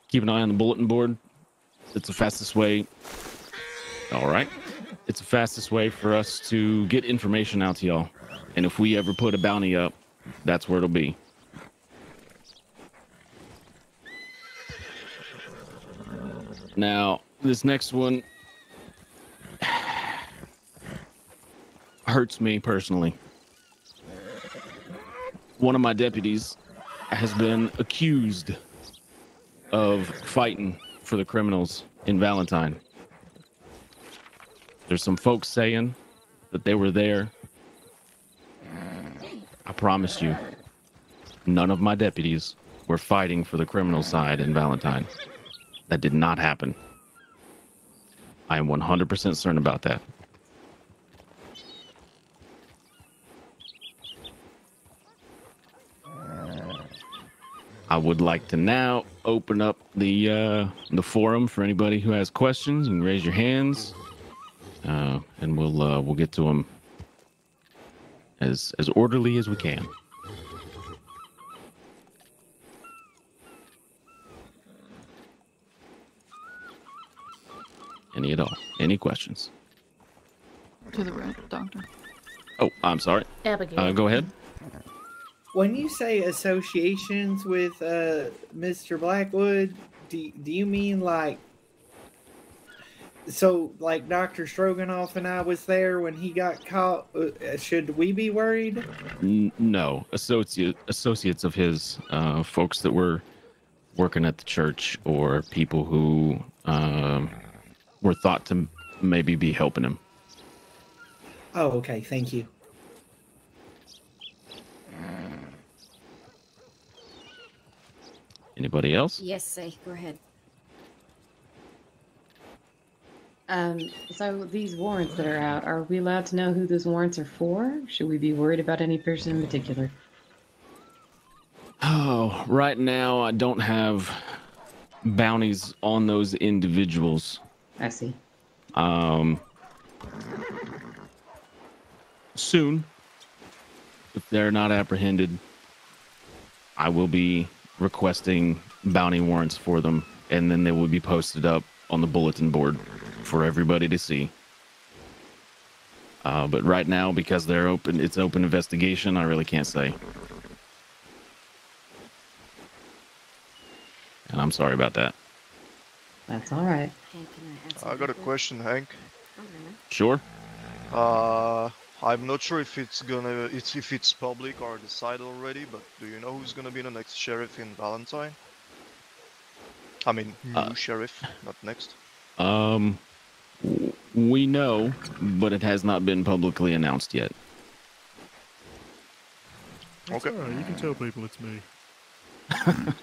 Keep an eye on the bulletin board. It's the fastest way. All right. It's the fastest way for us to get information out to y'all. And if we ever put a bounty up, that's where it'll be. Now, this next one hurts me personally. One of my deputies has been accused of fighting for the criminals in Valentine. There's some folks saying that they were there. I promise you, none of my deputies were fighting for the criminal side in Valentine. That did not happen. I am 100% certain about that. I would like to now open up the forum for anybody who has questions. You can raise your hands, and we'll get to them as orderly as we can. Any at all? Any questions? To the right, doctor. Oh, I'm sorry. Abigail. Go ahead. When you say associations with Mr. Blackwood, do you mean like Dr. Stroganoff and I was there when he got caught? Should we be worried? No, associates of his, folks that were working at the church or people who were thought to maybe be helping him. Oh, okay. Thank you. Anybody else? Yes, say, go ahead. So these warrants that are out, are we allowed to know who those warrants are for? Should we be worried about any person in particular? Oh, right now I don't have bounties on those individuals. I see. Soon, if they're not apprehended, I will be requesting bounty warrants for them, and then they will be posted up on the bulletin board for everybody to see. But right now, because it's open investigation, I really can't say. And I'm sorry about that. That's all right. Hank, can I add I something got a quick? question, Hank. Okay. Sure. I'm not sure if it's public or decided already, but do you know who's gonna be the next sheriff in Valentine? I mean, new sheriff, not next. We know, but it has not been publicly announced yet. That's Okay. all right. You can tell people it's me. I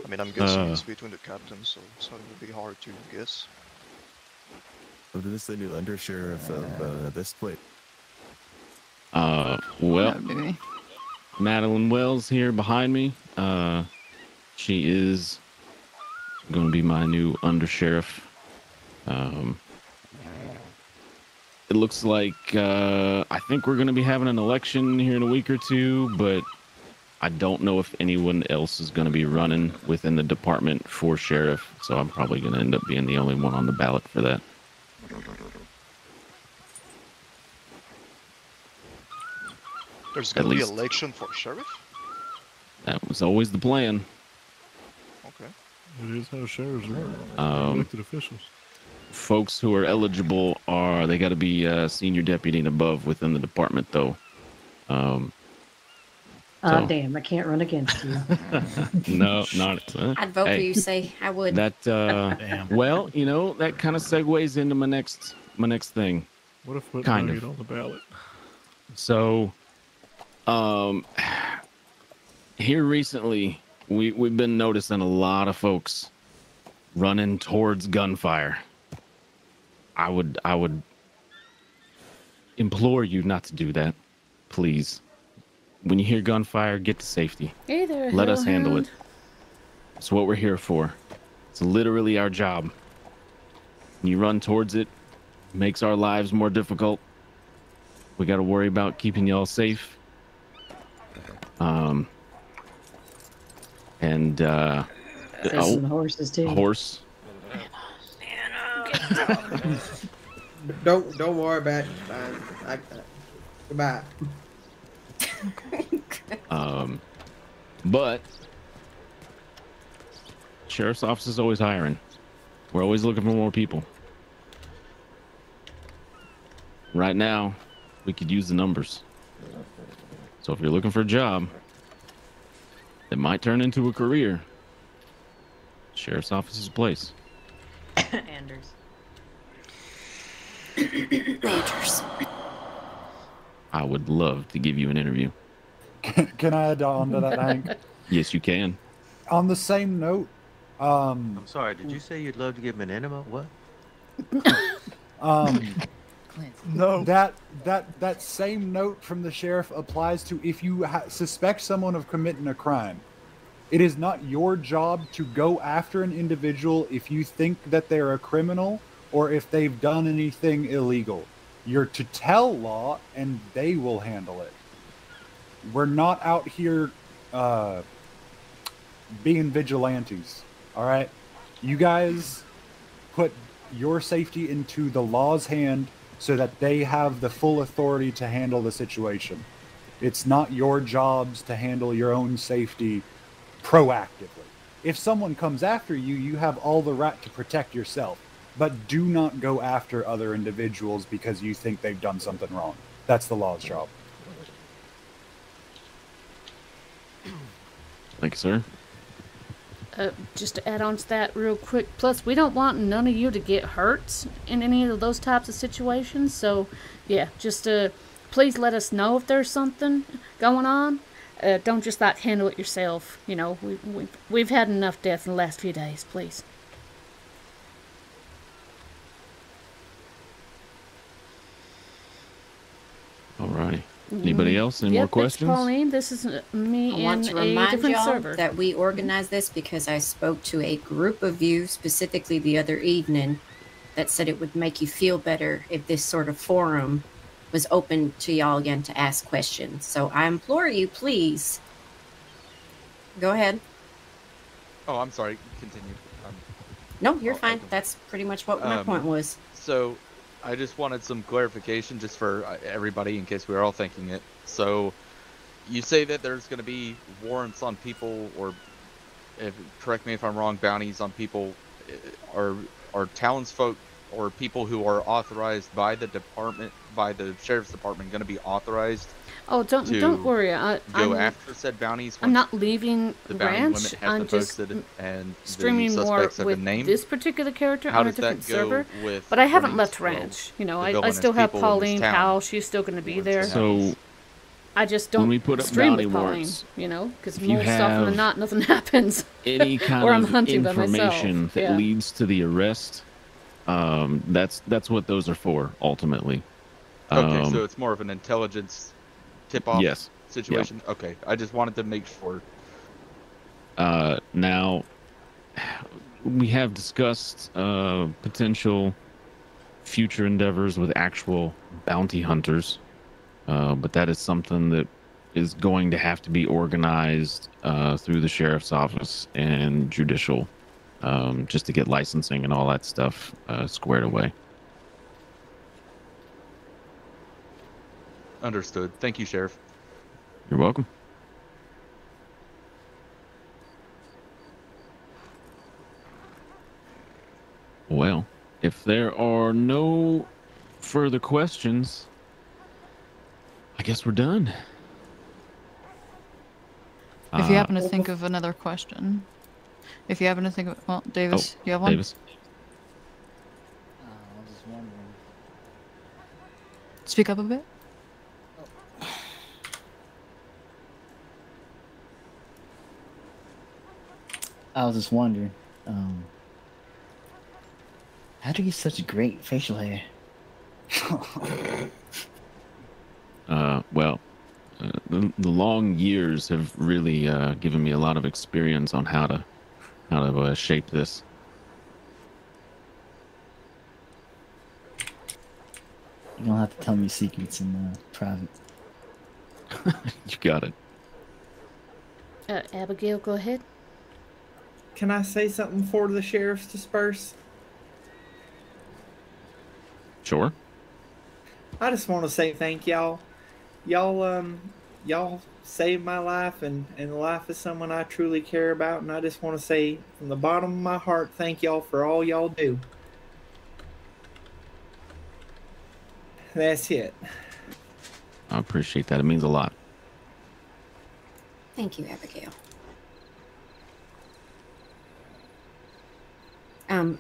mean, I'm guessing it's between the captains, so it's gonna be hard to guess. What is the new undersheriff of this place? Well, Maybe. Madeline Wells here behind me. She is going to be my new undersheriff. It looks like I think we're going to be having an election here in a week or two, but I don't know if anyone else is going to be running within the department for sheriff, so I'm probably going to end up being the only one on the ballot for that. There's At gonna be least. election for sheriff? That was always the plan. Okay. It is how sheriffs work. Um, Elected officials. Folks who are eligible they got to be senior deputy and above within the department, though. So- Damn, I can't run against you. No, not. I'd vote for Hey, you, say. I would. that. Well, that kind of segues into my next thing. What if put kind Nugget of. on the ballot? So, here recently, we've been noticing a lot of folks running towards gunfire. I would implore you not to do that, please. When you hear gunfire, get to safety. Hey there, Let us handle Hellhound. it. It's what we're here for. It's literally our job. When you run towards it, it makes our lives more difficult. We got to worry about keeping y'all safe. Um, and There's some horses too. horse. Don't worry about it. Goodbye. But sheriff's office is always hiring. We're always looking for more people. Right now, we could use the numbers. So if you're looking for a job that might turn into a career, sheriff's office is a place. Anders. Majors. I would love to give you an interview. Can I add on to that, Hank? Yes, you can. On the same note, I'm sorry, did you say you'd love to give him an enema? What? No. That same note from the sheriff applies to if you suspect someone of committing a crime. It is not your job to go after an individual if you think that they're a criminal or if they've done anything illegal. You're to tell law, and they will handle it. We're not out here being vigilantes, all right? You guys put your safety into the law's hand so that they have the full authority to handle the situation. It's not your jobs to handle your own safety proactively. If someone comes after you, you have all the right to protect yourself, but do not go after other individuals because you think they've done something wrong. That's the law's job. Thank you, sir. Just to add on to that real quick, plus we don't want none of you to get hurt in any of those types of situations, so yeah, just please let us know if there's something going on. Don't just like handle it yourself. You know, we've had enough death in the last few days, please. Alrighty. Anybody else? Any more questions? It's Pauline. This is me I in want to a remind different y'all server. that we organized this because I spoke to a group of you specifically the other evening that said it would make you feel better if this sort of forum was open to y'all again to ask questions. So I implore you, please. Go ahead. Oh, I'm sorry. Continue. No, you're fine. That's pretty much what my point was. So, I just wanted some clarification just for everybody in case we were all thinking it. So, you say that there's going to be warrants on people, or correct me if I'm wrong, bounties on people, are townsfolk or people who are authorized by the department, by the sheriff's department, going to be authorized? Oh, don't worry. Go after said bounties. I'm not leaving the bounty ranch. limit has I'm been just posted and streaming the more suspects have with been named. this particular character How on a does that different go server. with But I haven't running left slow, ranch. You know, the I villainous still have people in this Pauline town? Powell. She's still going to be there. So I just when don't we put up stream bounty with Pauline, warrants, you know, because if you most often than have not, nothing happens. any kind or I'm of hunting by myself. information that Yeah. leads to the arrest, that's what those are for ultimately. Okay, so it's more of an intelligence tip-off Yes. situation? Yep. Okay, I just wanted to make sure. Now, we have discussed potential future endeavors with actual bounty hunters, but that is something that is going to have to be organized through the sheriff's office and judicial, just to get licensing and all that stuff squared away. Understood. Thank you, Sheriff. You're welcome. Well, if there are no further questions, I guess we're done. If you happen to think of another question, if you happen to think of, well, Davis, you have one? Davis. I was just wondering. Speak up a bit. I was just wondering, how do you get such great facial hair? Well, the long years have really given me a lot of experience on how to shape this. You don't have to tell me secrets in private. You got it. Abigail, go ahead. Can I say something before the sheriffs disperse? Sure. I just want to say thank y'all. Y'all saved my life and the life of someone I truly care about, and I just want to say from the bottom of my heart, thank y'all for all y'all do. That's it. I appreciate that. It means a lot. Thank you, Abigail.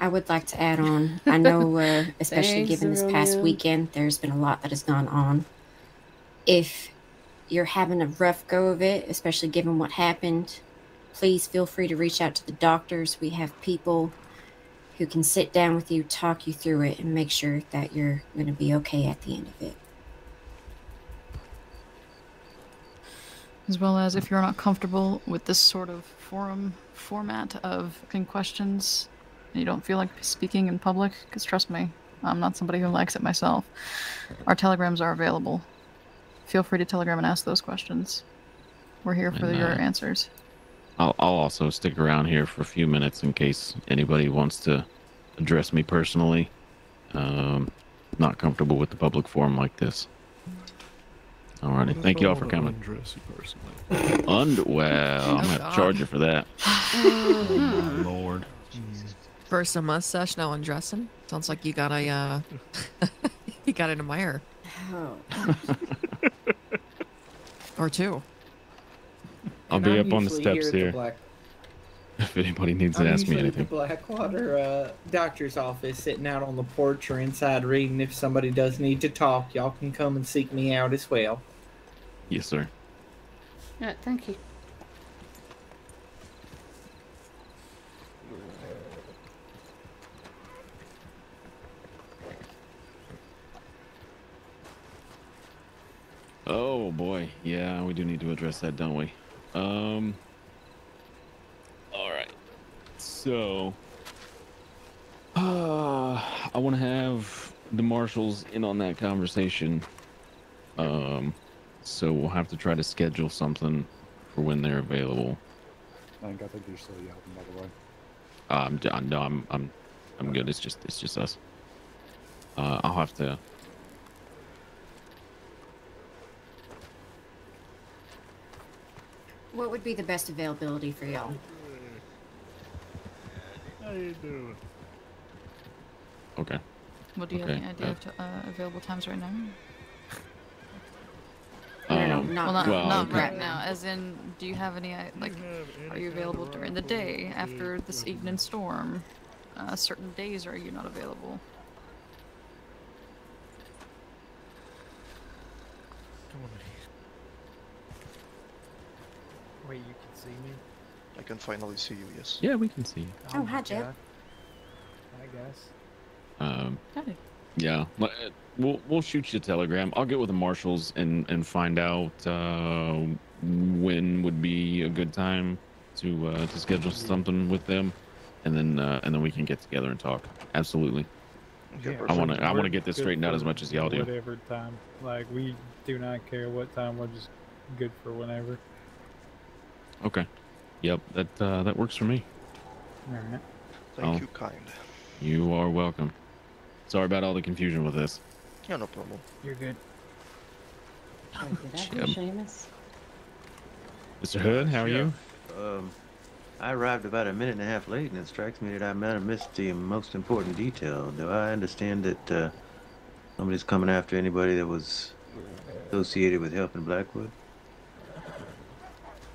I would like to add on. I know, especially Thanks, given this past Romeo. weekend, there's been a lot that has gone on. If you're having a rough go of it, especially given what happened, please feel free to reach out to the doctors. We have people who can sit down with you, talk you through it, and make sure that you're going to be okay at the end of it. As well as if you're not comfortable with this sort of format of asking questions and you don't feel like speaking in public, because trust me, I'm not somebody who likes it myself. Our telegrams are available. Feel free to telegram and ask those questions. We're here for your answers. I'll also stick around here for a few minutes in case anybody wants to address me personally. Not comfortable with the public forum like this. Alrighty, thank you all for coming. Undress you personally. Well, I'm gonna have to charge you for that. Oh my lord. First a mustache, now undressing. Sounds like you got a you got an admirer. Oh. Or two. I'll be up on the steps here. If anybody needs to ask me anything. I'm usually at the Blackwater doctor's office, sitting out on the porch or inside reading. If somebody does need to talk, y'all can come and seek me out as well. Yes, sir. Thank you. Oh boy, yeah, we do need to address that, don't we? All right. So, I want to have the marshals in on that conversation. So we'll have to try to schedule something for when they're available. I think you're still yelling, by the way. I'm good. It's just us. I'll have to. What would be the best availability for y'all? How you doing? Okay. What do you have any idea of available times right now? Not right now. As in, do you have any, like, are you available during the day after this evening storm? Certain days are you not available? Come on. Wait, you can see me? I can finally see you, yes. Yeah, we can see you. Oh, hi, Jeb. I guess. Hi. Yeah, we'll shoot you a telegram. I'll get with the marshals and find out when would be a good time to schedule something with them, and then we can get together and talk. Absolutely. Yeah, I want to get this good straightened out for as much as y'all do. Whatever time. Like, we do not care what time. We're just good for whenever. Okay. Yep, that works for me. All right. Thank you, kind. You are welcome. Sorry about all the confusion with this. Yeah, no problem. You're good. Seamus? Mr. Hood, how are you? I arrived about a minute and a half late, and it strikes me that I might have missed the most important detail. Do I understand that somebody's coming after anybody that was associated with helping Blackwood?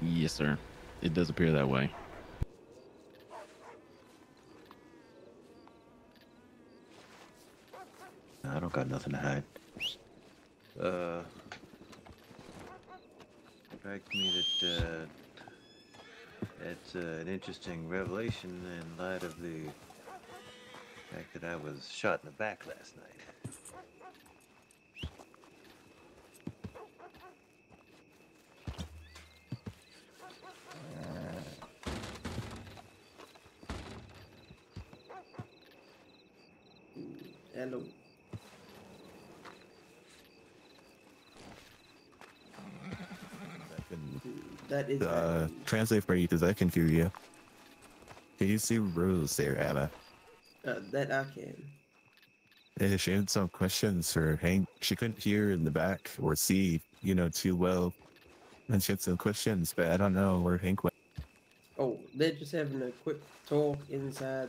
Yes, sir. It does appear that way. I don't got nothing to hide. Strikes me that that's an interesting revelation in light of the fact that I was shot in the back last night. Hello. That is translate for you because I can hear you. Can you see Rose there, Anna? that I can. Yeah, she had some questions for Hank. She couldn't hear in the back or see, too well. And she had some questions, but I don't know where Hank went. Oh, they're just having a quick talk inside.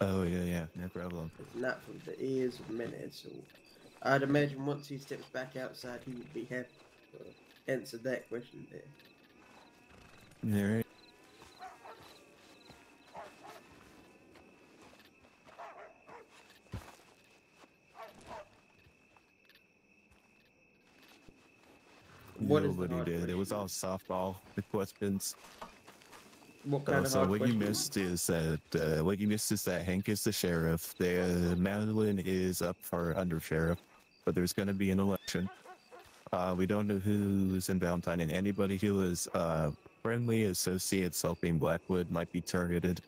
Oh, yeah, no problem. It's not for the ears of men, so I'd imagine once he steps back outside, he would be happy to answer that question there. All right. What is the Nobody hard did. It question? was all softball, the questions. What kind of So hard what you question? missed is that Hank is the sheriff. Madeline is up for under sheriff, but there's going to be an election. We don't know who's in Valentine, and anybody who is friendly associates helping Blackwood might be targeted.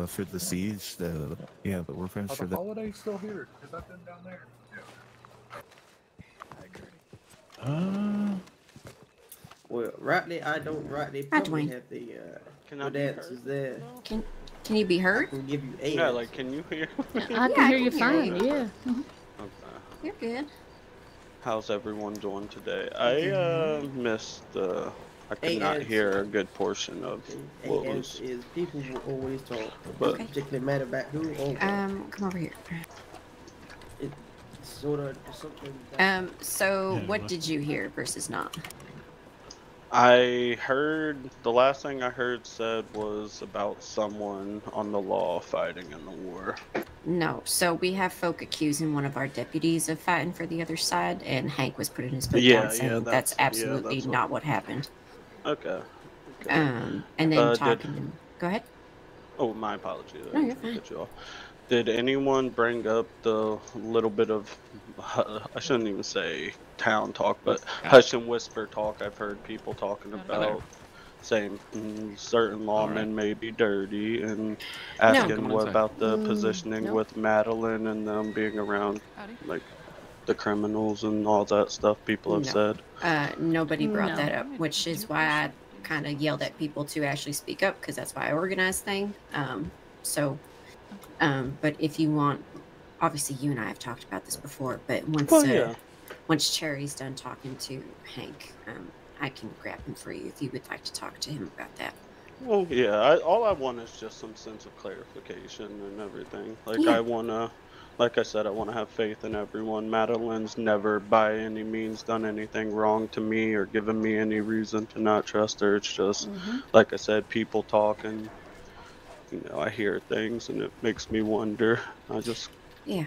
For the siege, yeah, but we're friends Are for the the. holidays still here? Because I've been down there. Well, rightly, I don't rightly Hi, probably Dwayne. have the Can I good be heard? answers there. Can you be I heard? can give you a Yeah, answer. like, can you hear me? I can hear you fine. Yeah. Mhm. Okay. You're good. How's everyone doing today? I missed I could A not answer. hear a good portion of A what answer was. is people will always talk. But- Doesn't particularly matter about who or what. Come over here. It's sort of something. That, So Yeah, what what- did you hear versus not? I heard the last thing I heard said was about someone on the law fighting in the war. No. So we have folk accusing one of our deputies of fighting for the other side, and Hank was putting his foot Yeah, down saying yeah, that's absolutely that's what- not what happened. Okay. And then Did- talking to go ahead. Oh, my apologies. I No, you're didn't fine. cut you off. Did anyone bring up the little bit of, I shouldn't even say town talk, but hush and whisper talk I've heard people talking about, saying certain lawmen may be dirty, and asking what about the positioning no. with Madeline and them being around, like, the criminals and all that stuff people have No. said? Nobody brought No. that up, which is why I kind of yelled at people to actually speak up because that's why I organize thing. But if you want, obviously you and I have talked about this before. But once Well, yeah. once Cherry's done talking to Hank, I can grab him for you if you would like to talk to him about that. Well, yeah, all I want is just some sense of clarification and everything. Like, Yeah. like I said, I want to have faith in everyone. Madeline's never by any means done anything wrong to me or given me any reason to not trust her. It's just, like I said, people talking. I hear things and it makes me wonder. Yeah.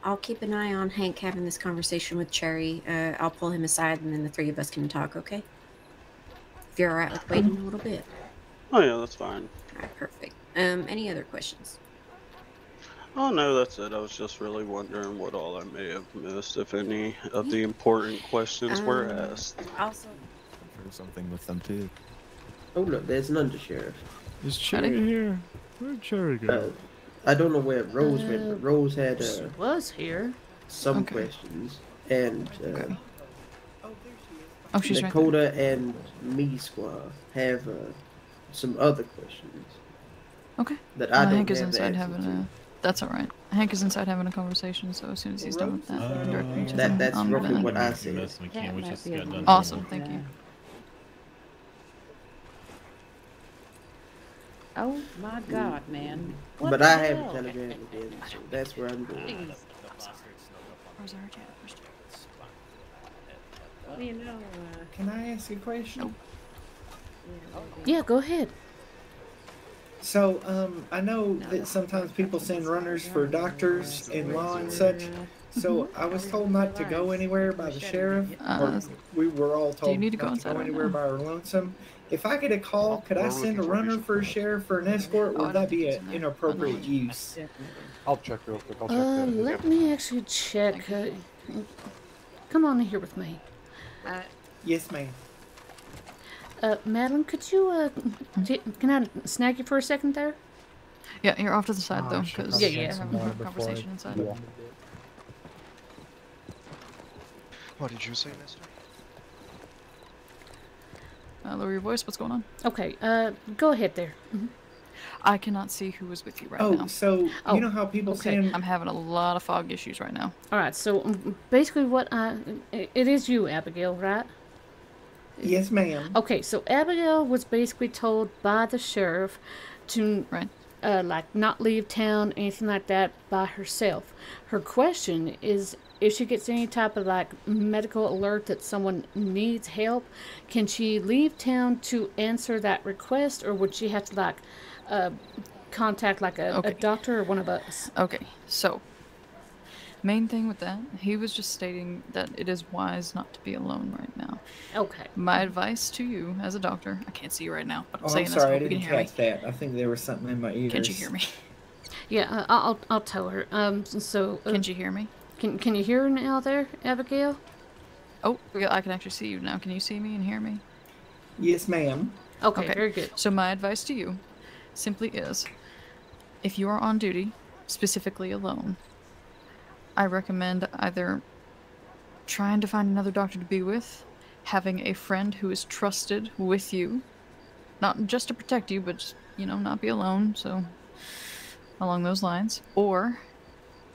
I'll keep an eye on Hank having this conversation with Cherry. I'll pull him aside and then the three of us can talk, okay? If you're alright with waiting a little bit. Oh, yeah, that's fine. Alright, perfect. Any other questions? Oh, no, that's it. I was just really wondering what all I may have missed, if any of the important questions were asked. Also, Or something with them too. oh look, there's an undersheriff. Is Cherry here? Where'd Cherry go? I don't know where Rose went, but Rose had She was here. some questions, and Oh, she's right Dakota and Me Squad have some other questions. Okay. That I don't Hank is have the inside answer having a. That's all right. Hank is inside having a conversation, so as soon as he's done with that, direct me to him. That's I'm roughly gonna- what I said. We just got done. Awesome, thank you. Oh my God, man. What But the I have a hell? telegram with them, so that's where I'm going. Jeez. Where's our chat? Well, you know, Can I ask a question? Yeah, go ahead. So, I know that sometimes people send runners for doctors in law and such. So I was told not to go anywhere by the sheriff, or we were all told need to go not to inside go right anywhere now? by our lonesome. If I get a call, could I send a runner for a sheriff for an escort, or would that be an inappropriate use? I'll check real quick. I'll check that. Let me actually check. come on in here with me. Yes, ma'am. Madeline, could you, can I snag you for a second there? Yeah, you're off to the side though, because yeah, we're having a conversation inside. Yeah. What did you say, mister? Lower your voice. What's going on? Okay, go ahead there. I cannot see who is with you right now. So you know how people say I'm having a lot of fog issues right now. All right, so basically it is you, Abigail, right? Yes, ma'am. Okay, so Abigail was basically told by the sheriff to like not leave town, anything like that, by herself. Her question is, if she gets any type of like medical alert that someone needs help, can she leave town to answer that request, or would she have to like contact like a doctor or one of us? Okay, so main thing with that, he was just stating that it is wise not to be alone right now. Okay. My advice to you as a doctor, I can't see you right now, but I'm Oh, saying I'm this sorry, I so you can didn't hear me. catch that. I think there was something in my ears. Can't you hear me? Yeah, I'll tell her. So Can you hear me? Can you hear her now there, Abigail? Oh, yeah, I can actually see you now. Can you see me and hear me? Yes, ma'am. Okay, very good. So my advice to you simply is, if you are on duty, specifically alone, I recommend either trying to find another doctor to be with, having a friend who is trusted with you, not just to protect you, but just, not be alone, so along those lines. Or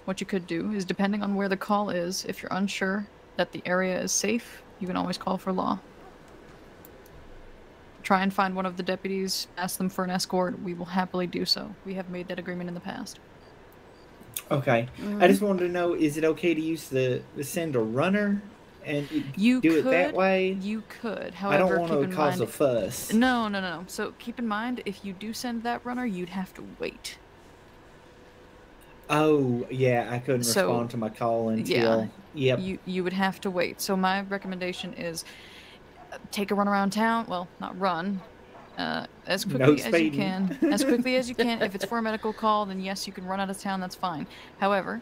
what you could do is, depending on where the call is, if you're unsure that the area is safe, you can always call for law. Try and find one of the deputies, ask them for an escort. We will happily do so. We have made that agreement in the past. Okay. I just wanted to know, is it okay to use send a runner and do it that way? You could. I don't However, want keep to in cause mind, a fuss. No. So keep in mind, if you do send that runner, you'd have to wait. Oh, yeah, I couldn't respond to my call until... Yep. You would have to wait. So my recommendation is take a run around town. Well, not run. As quickly as you can. As quickly as you can. If it's for a medical call, then yes, you can run out of town. That's fine. However,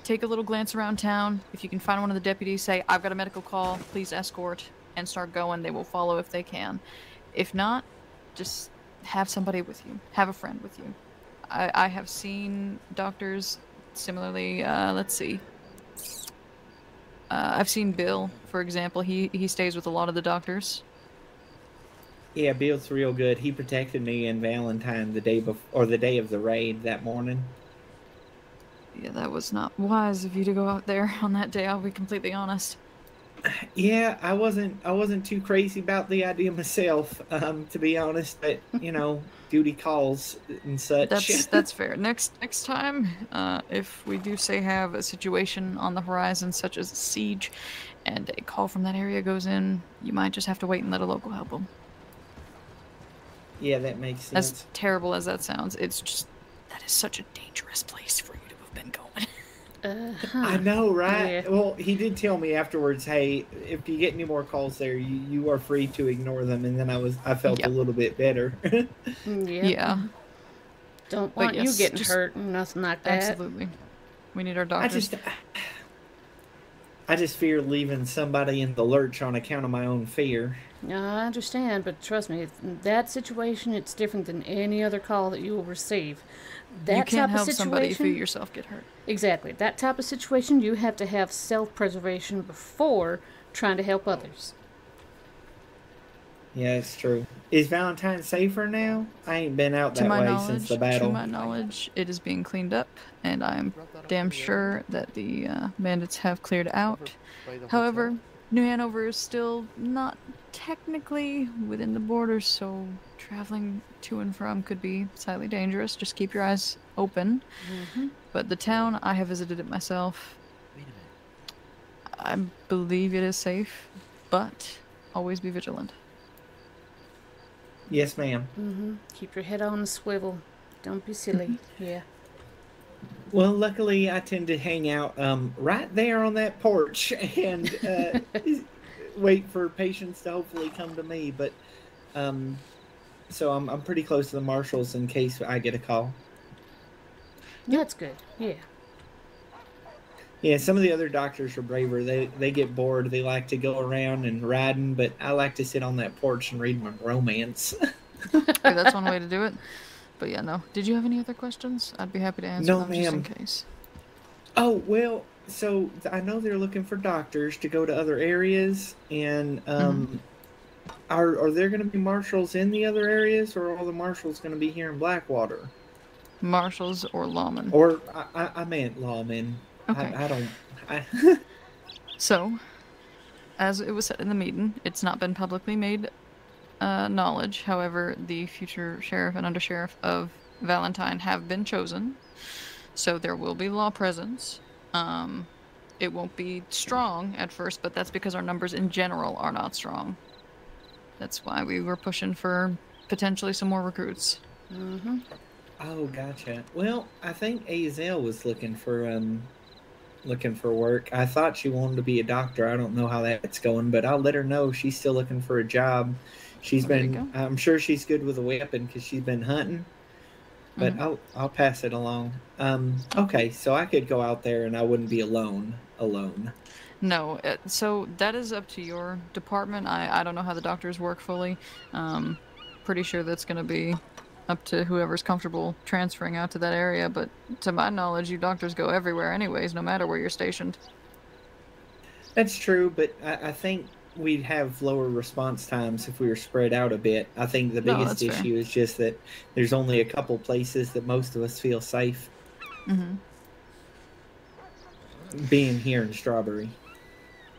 take a little glance around town. If you can find one of the deputies, say, I've got a medical call, please escort, and start going. They will follow if they can. If not, just have somebody with you. Have a friend with you. I have seen doctors similarly, let's see. I've seen Bill, for example. He stays with a lot of the doctors. Yeah, Bill's real good. He protected me in Valentine the day before, the day of the raid that morning. Yeah, that was not wise of you to go out there on that day, I'll be completely honest. Yeah, I wasn't too crazy about the idea myself, to be honest, but duty calls and such. That's fair. Next time, if we do say have a situation on the horizon such as a siege and a call from that area goes in, you might just have to wait and let a local help them. Yeah, that makes sense. As terrible as that sounds, it's just that is such a dangerous place for you to have been going. I know, right? Yeah. Well, he did tell me afterwards, hey, if you get any more calls there, you are free to ignore them. And then I felt a little bit better. Yeah. Don't want you getting hurt and nothing like that. Absolutely. We need our doctors. I just fear leaving somebody in the lurch on account of my own fear. No, I understand, but trust me, in that situation, it's different than any other call that you will receive. That you can't type help of somebody if you situation, yourself get hurt. Exactly. That type of situation, you have to have self-preservation before trying to help others. Yeah, it's true. Is Valentine safer now? I ain't been out that way since the battle. To my knowledge, it is being cleaned up, and I'm damn sure that the bandits have cleared out. However, New Hanover is still not technically within the borders, so traveling to and from could be slightly dangerous. Just keep your eyes open. But the town, I have visited it myself. I believe it is safe, but always be vigilant. Yes, ma'am. Keep your head on a swivel. Don't be silly. Yeah. Well, luckily, I tend to hang out right there on that porch and wait for patients to hopefully come to me. But so I'm pretty close to the marshals in case I get a call. That's good. Yeah. Yeah, some of the other doctors are braver. They get bored. They like to go around and riding, but I like to sit on that porch and read my romance. Okay, that's one way to do it. But yeah, no. Did you have any other questions? I'd be happy to answer No, them just in ma'am. case. Oh, well, so I know they're looking for doctors to go to other areas, and are there going to be marshals in the other areas, or are all the marshals going to be here in Blackwater? Marshals or lawmen? Or I meant lawmen. Okay. I don't. So, as it was said in the meeting, it's not been publicly made knowledge. However, the future sheriff and undersheriff of Valentine have been chosen. So there will be law presence. It won't be strong at first, but that's because our numbers in general are not strong. That's why we were pushing for potentially some more recruits. Mm-hmm. Oh, gotcha. Well, I think Azel was looking for work. I thought she wanted to be a doctor. I don't know how that's going, but I'll let her know she's still looking for a job. I'm sure she's good with a weapon because she's been hunting. But I'll pass it along. Okay, so I could go out there and I wouldn't be alone. No, so that is up to your department. I don't know how the doctors work fully. Pretty sure that's going to be up to whoever's comfortable transferring out to that area, but to my knowledge, you doctors go everywhere anyways, no matter where you're stationed. That's true, but I think we'd have lower response times if we were spread out a bit. I think the biggest issue is just that there's only a couple places that most of us feel safe. Being here in Strawberry.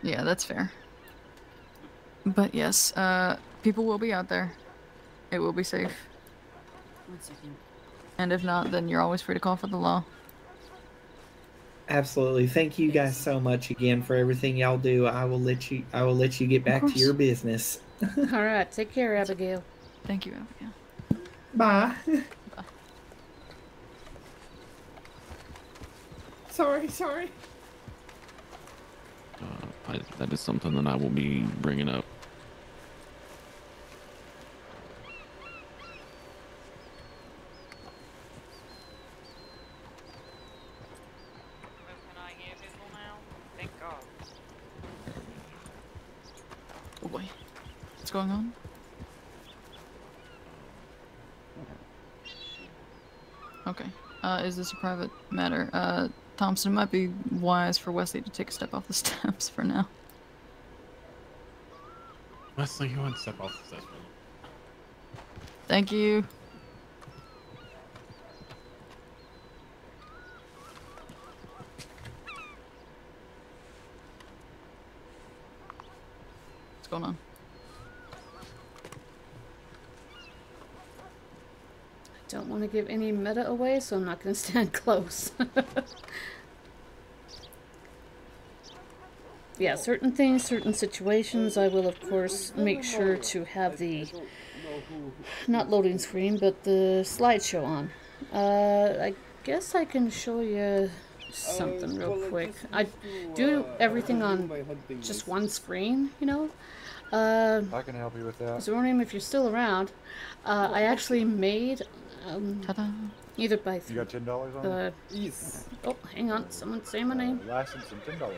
Yeah, that's fair. But yes, people will be out there. It will be safe. 1 second. And if not, then you're always free to call for the law. Absolutely. Thank you guys so much again for everything y'all do. I will let you get back to your business. All right. Take care, Abigail. Thank you, Abigail. Bye. Bye. Sorry. That is something that I will be bringing up. Oh boy. What's going on? Okay. Is this a private matter? Thompson, it might be wise for Wesley to take a step off the steps for now. Wesley, you want to step off the steps? Thank you. What's going on? Don't want to give any meta away, so I'm not going to stand close. Yeah, certain things, certain situations, I will of course make sure to have the, not loading screen, but the slideshow on. I guess I can show you something real quick. I do everything on just one screen, you know? I can help you with that. I was wondering if you're still around. I actually made either by You got $10 on yes. Oh, hang on. Someone's saying my name. License and $10, please.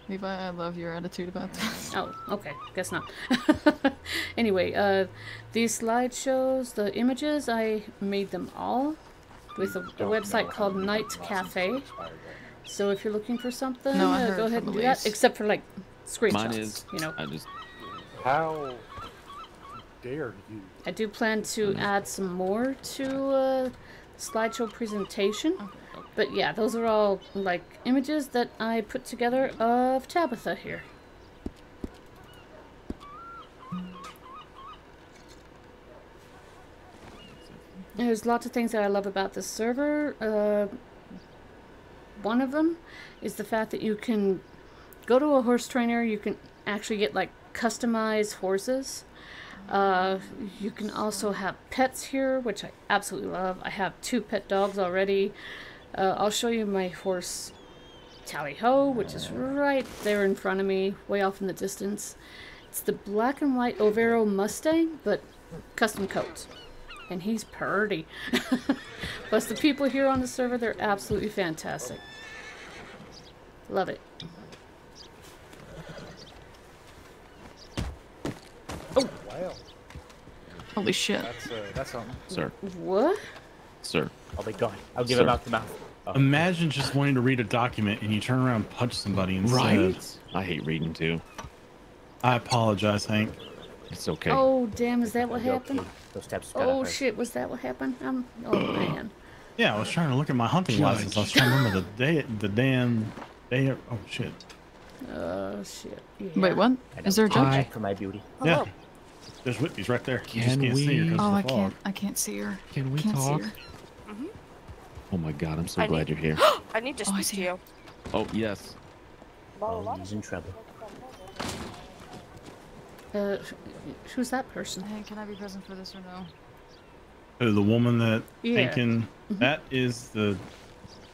Levi, I love your attitude about this. Oh, okay. Guess not. Anyway, these slideshows, the images, I made them all with a website called Night Cafe. So if you're looking for something, No, I heard go ahead from and do that. Elise. Except for like screenshots, Mine is, you know. How dare you? I do plan to add some more to slideshow presentation. But yeah, those are all like images that I put together of Tabitha here. There's lots of things that I love about this server. One of them is the fact that you can go to a horse trainer, you can actually get like customized horses. You can also have pets here, which I absolutely love. I have 2 pet dogs already. I'll show you my horse Tally-Ho, which is right there in front of me, way off in the distance. It's the black and white Overo Mustang, but custom coat. And he's purty. Plus the people here on the server, they're absolutely fantastic. Love it. Oh wow! Holy shit! That's something. Sir. What? Sir. I'll be gone. I'll give Sir. him out the mouth. Oh. Imagine just wanting to read a document and you turn around and punch somebody instead. Right? I hate reading too. I apologize, Hank. It's okay. Oh, damn, is that what happened? Okay. Those steps gotta Oh, hurt. shit, was that what happened? Oh, man. Yeah, I was trying to look at my hunting license. I was trying to remember the damn day. Oh shit. Oh, shit. Yeah. Wait, what? Is there a judge? Hi. For my beauty. Yeah. There's Whitby's right there. You just Can can't see her we- 'cause Oh, of I the fog. can't see her. Can we Can't see talk? her. Oh my god, I'm so I glad need- you're here. I need to Oh, I speak see to her. you. Oh, yes. Oh, he's in trouble. Who's that person? Hey, can I be present for this or no? The woman that Yeah. taken, that is the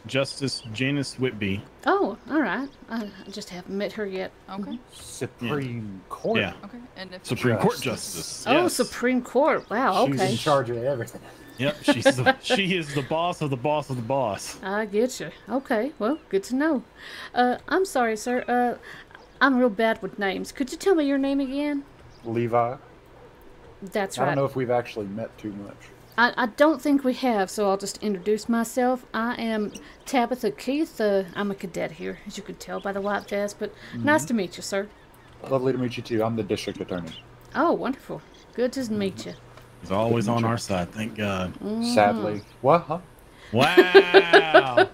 Justice Janice Whitby. Oh, all right. I just haven't met her yet. Okay. Supreme Court. Yeah. Okay. And if Supreme Court Justice. Oh, Yes. Supreme Court. Wow, She's okay. in charge of everything. Yep, she is the boss of the boss of the boss. I get you. Okay, well, good to know. I'm sorry, sir. I'm real bad with names. Could you tell me your name again? Levi. That's I right. don't know if we've actually met too much. I don't think we have, so I'll just introduce myself. I am Tabitha Keith. I'm a cadet here, as you can tell by the white vest, but nice to meet you, sir. Lovely to meet you too. I'm the district attorney. Oh, wonderful. Good to meet you. He's always on our side, thank God. Sadly. What? Huh? Wow.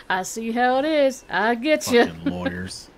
I see how it is. I get you. Fucking lawyers.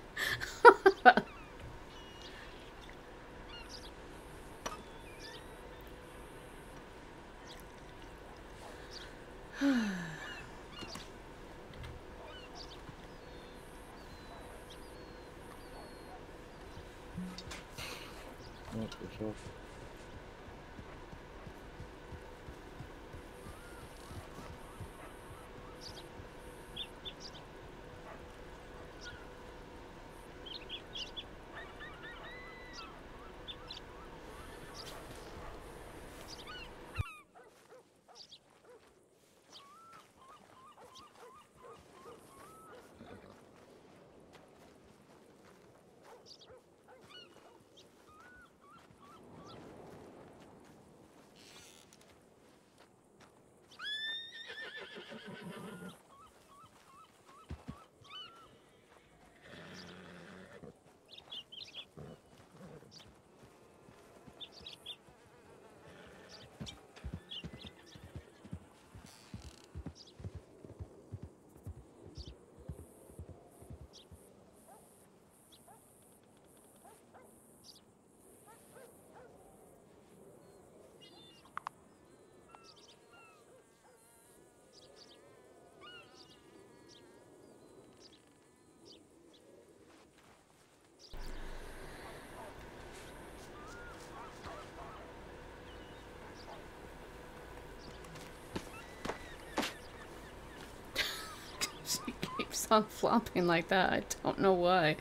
She keeps on flopping like that. I don't know why.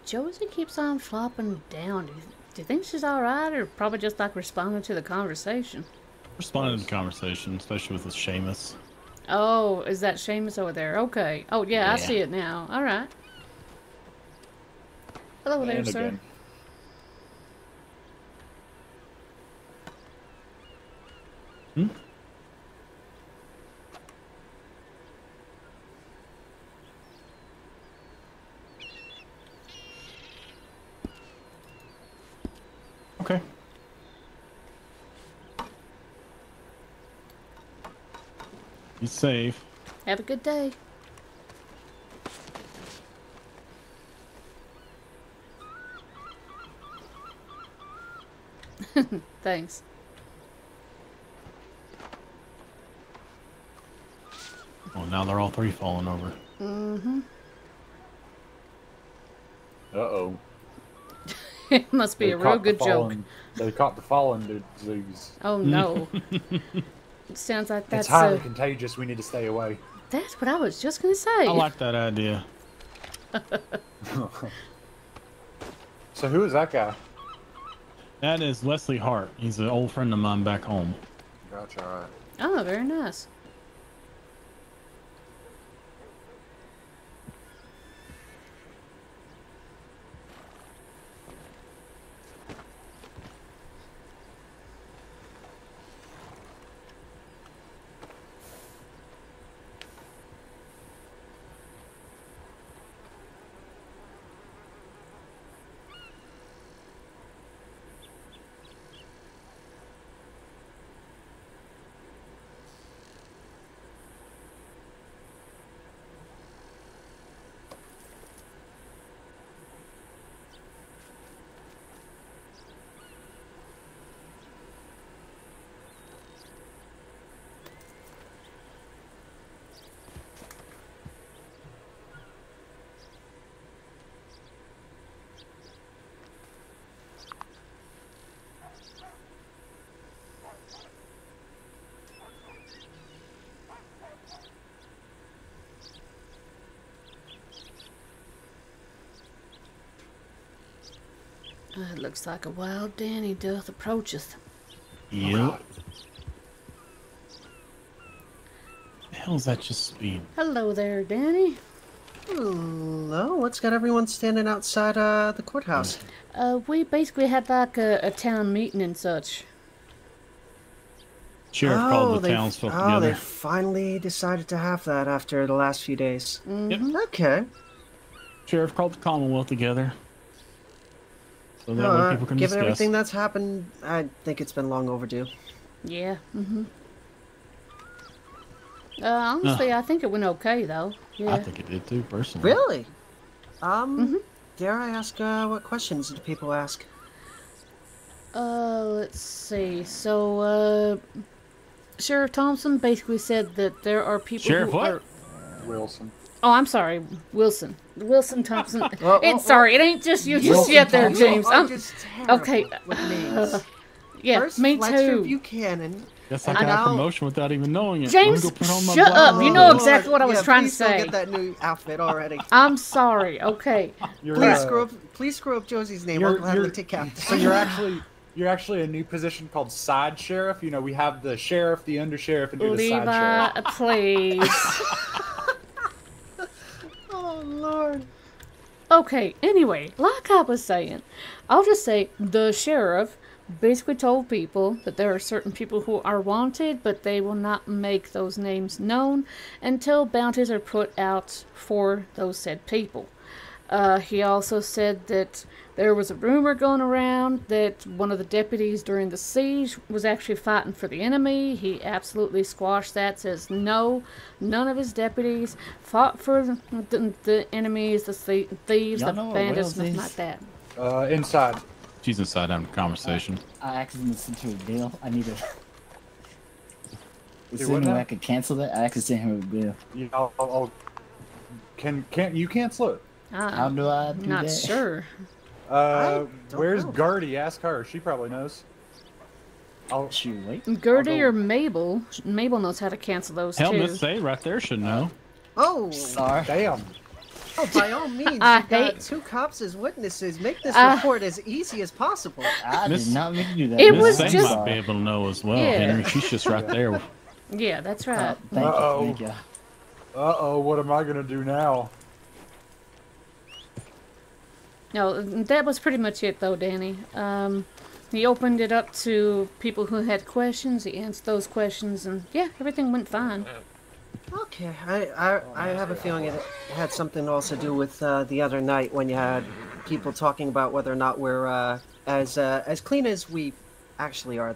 Josie keeps on flopping down. Do you think she's alright, or probably just like responding to the conversation? Responding to the conversation, especially with this Seamus. Oh, is that Seamus over there? Okay. Oh, yeah, I Yeah. see it now. Alright. Hello there, And sir. again. Hmm? Okay. He's safe. Have a good day. Thanks. Well, now they're all three falling over. Mm-hmm. Uh-oh. It must be They a real caught the good joke. fallen- They caught the fallen disease. Oh no. It sounds like that's It's highly contagious. We need to stay away. that's what I was just gonna say. I like that idea. So who is that guy? That is Leslie Hart. He's an old friend of mine back home. Gotcha. All right. Oh, very nice. It looks like a wild Danny doth approacheth. Yep. The hell's that just speed? Hello there, Danny. Hello, what's got everyone standing outside the courthouse? We basically had like a town meeting and such. Sheriff called the townsfolk together. They finally decided to have that after the last few days. Mm-hmm. Okay. Sheriff called the Commonwealth together. So that way people can given discuss. everything that's happened, I think it's been long overdue. Yeah. Mm-hmm. Honestly, I think it went okay though. Yeah. I think it did too, personally. Really? Dare I ask what questions did people ask? Let's see. So, Sheriff Thompson basically said that there are people Sheriff who what? are... Wilson. Oh, I'm sorry, Wilson. Wilson Thompson. Oh, Sorry, it ain't just you just yet there, James. I'm just terrible okay. with names. Yeah, First, me Fletcher too. Buchanan. Guess I got a promotion without even knowing it. James, Let me go put on my shut black up. You robe. know exactly what I was trying to please don't say. get that new outfit already. I'm sorry. Okay. Please screw up Josie's name. I'll gladly take out. So you're actually a new position called side sheriff. You know, we have the sheriff, the undersheriff, and you're the side sheriff. Please. Oh Lord. Okay, anyway, like I was saying, I'll just say the sheriff basically told people that there are certain people who are wanted, but they will not make those names known until bounties are put out for those said people. He also said that there was a rumor going around that one of the deputies during the siege was actually fighting for the enemy. He absolutely squashed that, says no, none of his deputies fought for the enemies, the thieves, the bandits, nothing like that. Inside. She's inside having a conversation. I accidentally sent her a bill. I need to... Is Hey, there what any way now? I could cancel that? I accidentally sent her a bill. Yeah, can't you cancel it? How do I do Not that? sure. Where's Gardy? Ask her. She probably knows. Shoot, wait. Gertie or Mabel. Mabel knows how to cancel those Hell, too. Miss A right there should know. Oh. Sorry. Damn. Oh, by all means, I you got hate- 2 cops as witnesses. Make this Uh, report as easy as possible. I Miss- did not mean to do that. It Miss was A just- might be able to know as well, Yeah. Henry. She's just right there. Yeah, that's right. Thank you. Uh-oh, what am I gonna do now? No, that was pretty much it, though, Danny. He opened it up to people who had questions. He answered those questions, and yeah, everything went fine. Okay, I have a feeling it had something also to do with the other night when you had people talking about whether or not we're as clean as we actually are.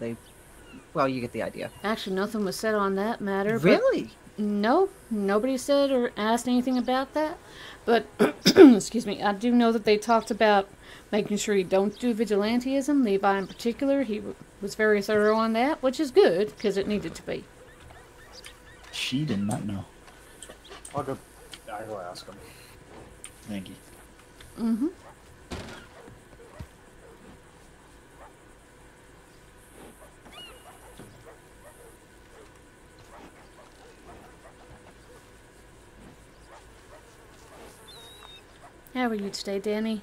Well, you get the idea. Actually, nothing was said on that matter. but Really? No, nobody said or asked anything about that. But, excuse me, I do know that they talked about making sure you don't do vigilantism. Levi in particular, he was very thorough on that, which is good, because it needed to be. She did not know. I'll go ask him. Thank you. Mm-hmm. How are you today, Danny?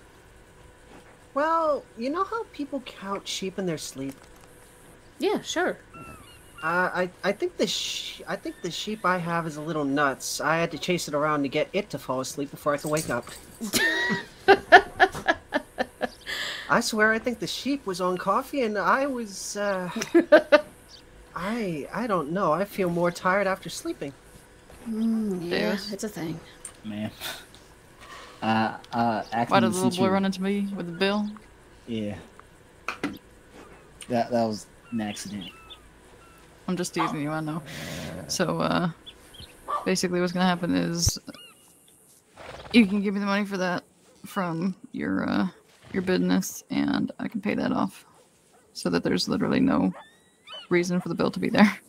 Well, you know how people count sheep in their sleep? Yeah, sure. I think the sheep I have is a little nuts. I had to chase it around to get it to fall asleep before I could wake up. I swear, I think the sheep was on coffee, and I was. I don't know. I feel more tired after sleeping. Yeah, it's a thing. Man. Why Acting did the little boy since run into me with the bill? Yeah. That was an accident. I'm just teasing you, I know. So, basically what's gonna happen is you can give me the money for that from your business, and I can pay that off. So that there's literally no reason for the bill to be there.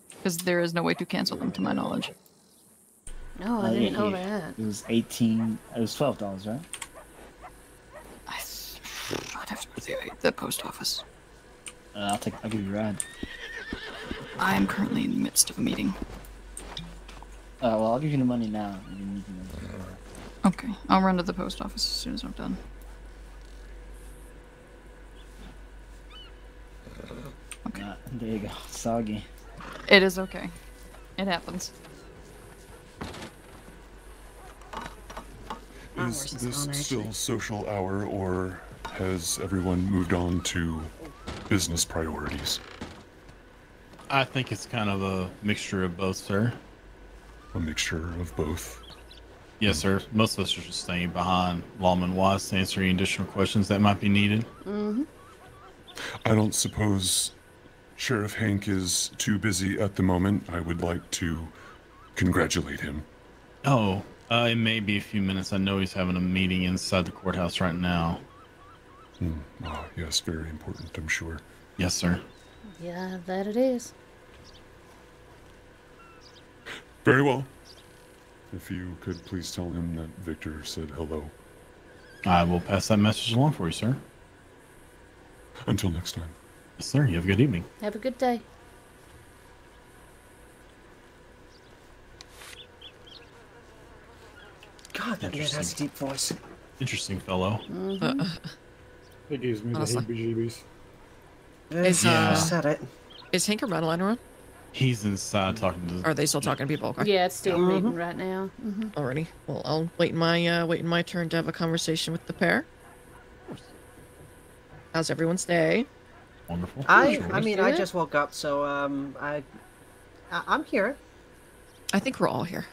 Because there is no way to cancel them, to my knowledge. No, I didn't know that. It was $18. It was $12, right? I'd have to go to the post office. I'll give you a ride. I am currently in the midst of a meeting. Well, I'll give you the money now. And then you can, Okay, I'll run to the post office as soon as I'm done. Okay. There you go. Soggy. It is okay. It happens. Is this still social hour, or has everyone moved on to business priorities? I think it's kind of a mixture of both, sir. A mixture of both? Yes, sir. Most of us are just staying behind lawman wise to answer any additional questions that might be needed. Mm-hmm. I don't suppose Sheriff Hank is too busy at the moment. I would like to congratulate him. Oh, it may be a few minutes. I know he's having a meeting inside the courthouse right now. Yes, very important, I'm sure. Yes, sir. Yeah, that it is. Very well. If you could please tell him that Victor said hello. I will pass that message along for you, sir. Until next time. Yes, sir. You have a good evening. Have a good day. God, that man has a deep voice. Interesting fellow. Mm-hmm. It gives me Honestly. the heebie-jeebies. Is Hank or Madeline around? He's inside talking to. Are they still talking to people? Okay. Yeah, it's still meeting right now. Mm-hmm. Alrighty. Well, I'll wait in my turn to have a conversation with the pair. How's everyone's day? Wonderful. I mean, I just woke up, so I'm here. I think we're all here.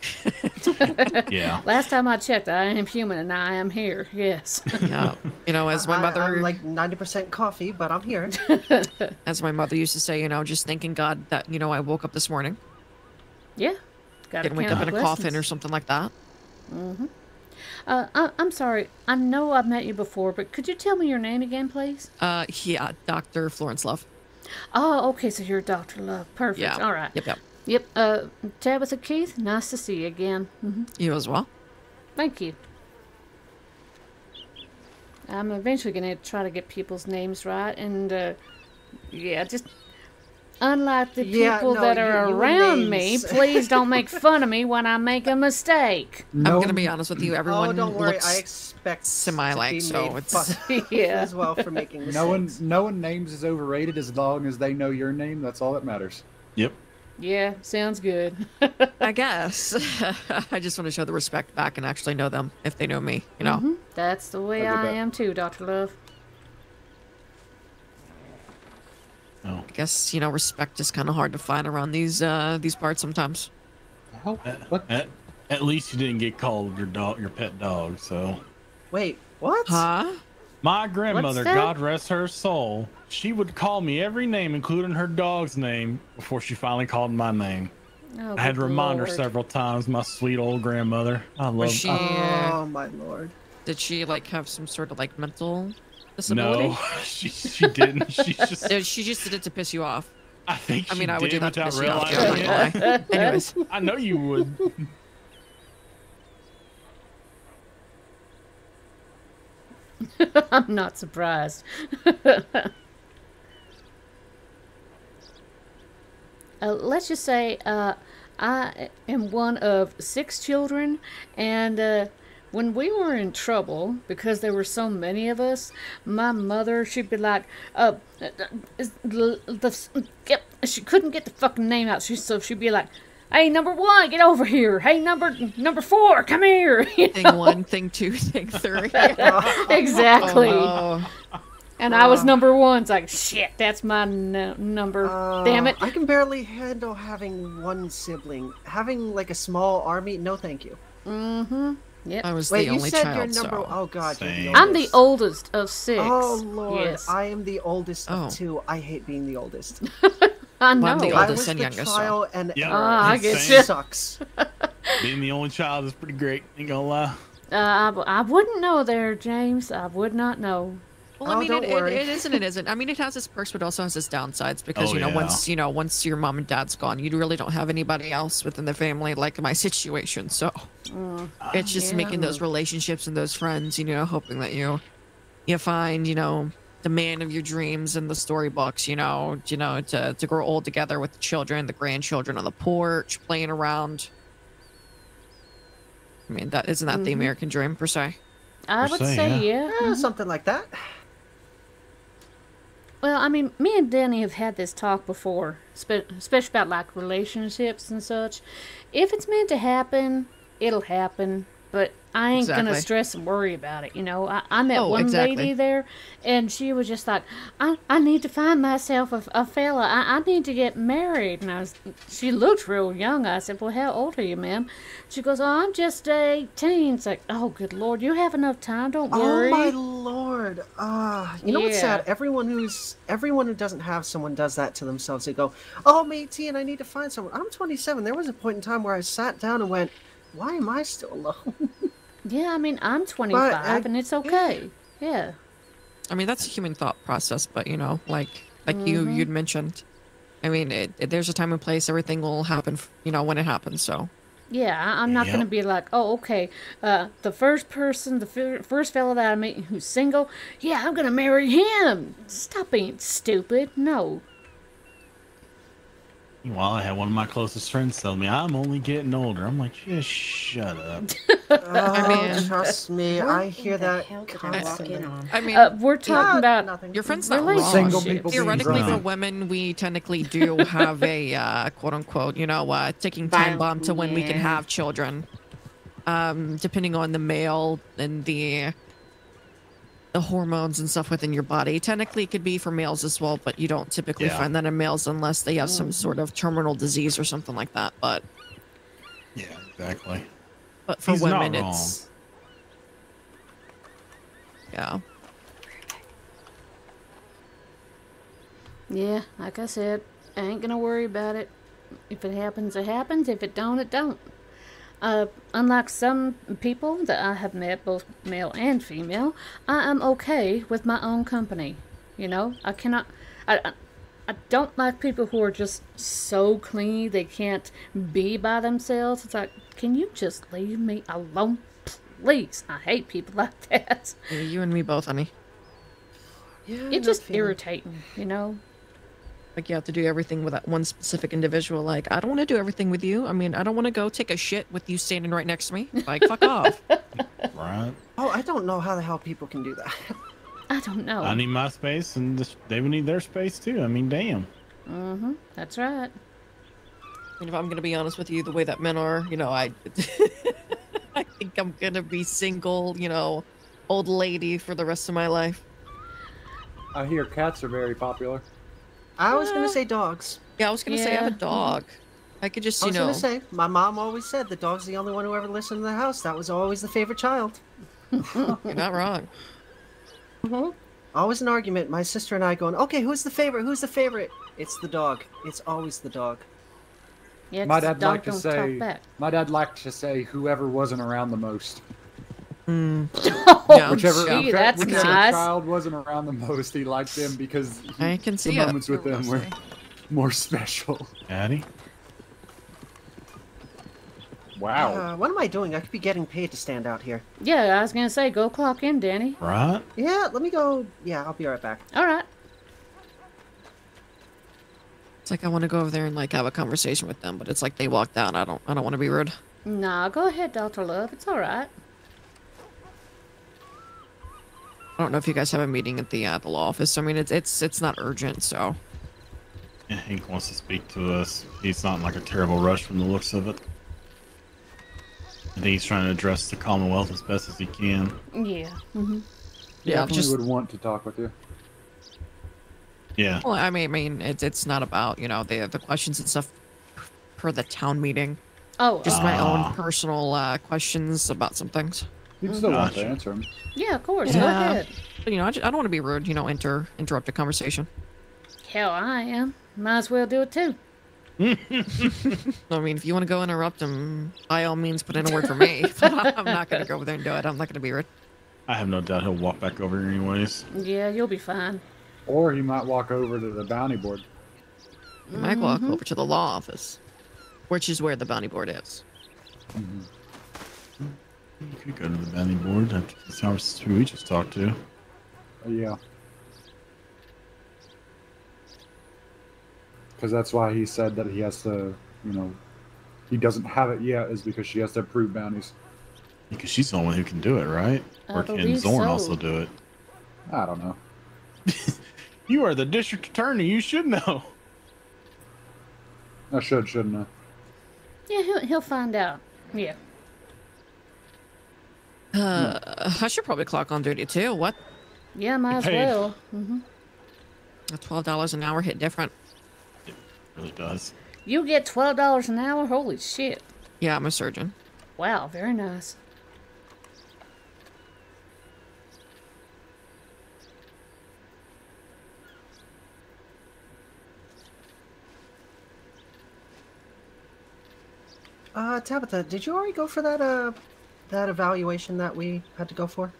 Yeah. Last time I checked, I am human and I am here. Yes. Yeah. You know, as my mother. I'm like 90% coffee, but I'm here. As my mother used to say, you know, just thanking God that, you know, I woke up this morning. Yeah. Gotta Didn't wake up in a coffin or something like that. Mm-hmm. I'm sorry. I know I've met you before, but could you tell me your name again, please? Yeah, Dr. Florence Love. Oh, okay. So you're Dr. Love. Perfect. Yeah. All right. Yep. Yep. Tabitha Keith, nice to see you again. Mm-hmm. You as well. Thank you. I'm eventually going to try to get people's names right, and yeah, just unlike the people that are around me, please don't make fun of me when I make a mistake. I'm gonna be honest with you. Everyone don't worry. looks I expect semi-like, so it's as well for making mistakes. No one names is overrated as long as they know your name. That's all that matters. Yep. Yeah, sounds good. I guess. I just want to show the respect back and actually know them if they know me, you know? Mm-hmm. That's the way I am too, Dr. Love. I guess, you know, respect is kind of hard to find around these parts sometimes. At least you didn't get called your pet dog, so. Wait, what? Huh? My grandmother, What's that? God rest her soul, she would call me every name, including her dog's name, before she finally called my name. Oh, I had to good remind her Lord. several times, my sweet old grandmother. I love Was she? Oh my lord. Did she like have some sort of like mental disability? No, she didn't. She just did it to piss you off. I think I mean, she I would do did that to without piss you off. realizing Yeah, I'm not gonna lie. Anyways, I know you would. I'm not surprised. Let's just say I am one of 6 children, and when we were in trouble, because there were so many of us, my mother, she'd be like, she couldn't get the fucking name out. So she'd be like, hey, number 1, get over here. Hey, number 4, come here. You Thing know? 1, thing 2, thing 3. Exactly. Oh, no. And I was number 1. It's like, shit, that's my number. Damn it. I can barely handle having one sibling. Having like a small army, no thank you. Mm-hmm. Yep. I was Wait, the only you said child, you're number. so. Oh God, you're the I'm the oldest of 6. Oh Lord, Yes. I am the oldest of 2. I hate being the oldest. I know. Well, I'm the I oldest was and the youngest. trial So. and Yep. error. I It get you. sucks. Being the only child is pretty great. Ain't gonna lie. I wouldn't know there, James. I would not know. Well, I mean, don't worry. it isn't. It isn't. I mean, it has its perks, but also has its downsides because Oh, yeah. once your mom and dad's gone, you really don't have anybody else within the family, like my situation. So it's just making those relationships and those friends. Hoping that you find the man of your dreams in the storybooks. To grow old together with the children, the grandchildren on the porch, playing around. I mean, isn't that the American dream per se? I would say, yeah. Something like that. Well, I mean, me and Danny have had this talk before, especially about like relationships and such. If it's meant to happen, it'll happen. But I ain't gonna stress and worry about it. I met one lady there, and she was just like, I need to find myself a fella. I need to get married. And she looked real young. I said, well, how old are you, ma'am? She goes, oh, I'm just 18. It's like, oh, good Lord, you have enough time. Don't worry. Oh my Lord. You know what's sad? Everyone who doesn't have someone does that to themselves. They go, oh, I'm 18. I need to find someone. I'm 27. There was a point in time where I sat down and went, why am I still alone? Yeah, I mean, I'm 25 and it's okay. Yeah. I mean, that's a human thought process, but like you'd mentioned. I mean, there's a time and place. Everything will happen, when it happens. So. Yeah, I'm not going to be like, oh, okay, the first person, the first fella that I meet who's single, yeah, I'm going to marry him. Stop being stupid. No. Well, I had one of my closest friends tell me I'm only getting older. I'm like, just shut up. I mean, trust me, I hear that constantly. I mean, we're talking about your friend's not wrong. Single people Theoretically, being for drunk. women, we technically do have a quote unquote, ticking time bomb to when we can have children. Depending on the male and the hormones and stuff within your body. Technically, it could be for males as well, but you don't typically find that in males unless they have some sort of terminal disease or something like that. But yeah, exactly. But for He's women, not wrong. it's yeah. Yeah, like I said, I ain't gonna worry about it. If it happens, it happens. If it don't, it don't. Unlike some people that I have met, both male and female, I am okay with my own company. I cannot. I don't like people who are just so clingy they can't be by themselves. It's like, can you just leave me alone, please? I hate people like that. Yeah, you and me both, honey. Yeah, It's just irritating, Like you have to do everything with that one specific individual. Like, I don't want to do everything with you. I mean, I don't want to go take a shit with you standing right next to me. Like, fuck off. Right. Oh, I don't know how the hell people can do that. I don't know. I need my space, and they would need their space too. I mean, damn. That's right. I mean, if I'm gonna be honest with you, the way that men are, I I think I'm gonna be single, old lady for the rest of my life. I hear cats are very popular. I was gonna say dogs. Yeah, I was gonna say I have a dog. I could just, I was gonna say, my mom always said the dog's the only one who ever listened to the house. That was always the favorite child. You're not wrong. Always an argument. My sister and I going, okay, who's the favorite? Who's the favorite? It's the dog. It's always the dog. Yeah, My 'cause dad dog liked to don't say. talk back. My dad liked to say whoever wasn't around the most. Oh, Whichever, gee, that's whichever nice. child wasn't around the most, he liked them because I can see the it. moments with them were more special. Addy? Wow. What am I doing? I could be getting paid to stand out here. Yeah, I was gonna say, go clock in, Danny. Right? Yeah, let me go. Yeah, I'll be right back. All right. It's like I want to go over there and like have a conversation with them, but it's like they walked out. I don't want to be rude. Nah, go ahead, Dr. Love. It's all right. I don't know if you guys have a meeting at the law office. I mean, it's not urgent, so. Yeah, Hank wants to speak to us. He's not in like a terrible rush from the looks of it. I think he's trying to address the Commonwealth as best as he can. Yeah. Mm-hmm. Yeah, Definitely just would want to talk with you. Yeah. Well, I mean, it's not about the questions and stuff for the town meeting. Oh, just my own personal questions about some things. You'd still want to answer them. Yeah, of course. Go Yeah. ahead. But, I don't want to be rude. Interrupt a conversation. Hell, I am. Might as well do it too. I mean, if you want to go interrupt him, by all means, put in a word for me. But I'm not going to go over there and do it. I'm not going to be rude. I have no doubt he'll walk back over here anyways. Yeah, you'll be fine. Or he might walk over to the bounty board. You might walk over to the law office, which is where the bounty board is. You could go to the bounty board. That's who we just talked to. Yeah. Because that's why he said that he has to, he doesn't have it yet, is because she has to approve bounties. Because she's the only one who can do it, right? I Or can believe Zorn so. also do it? I don't know. You are the district attorney. You should know. I shouldn't I? Yeah, he'll find out. Yeah. I should probably clock on duty too. What? Yeah, might as paid. well. Mm-hmm. $12 an hour hit different. It really does. You get $12 an hour? Holy shit. Yeah, I'm a surgeon. Wow, very nice. Tabitha, did you already go for that evaluation that we had to go for?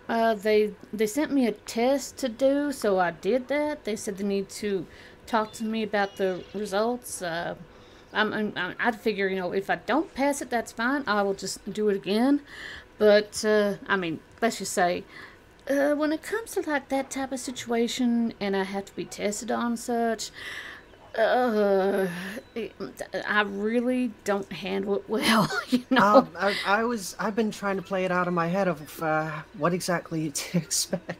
They sent me a test to do, so I did that. They said they need to talk to me about the results. I'd figure, if I don't pass it, that's fine. I will just do it again. But, I mean, let's just say, when it comes to like that type of situation and I have to be tested on such, I really don't handle it well, I've been trying to play it out in my head of what exactly to expect.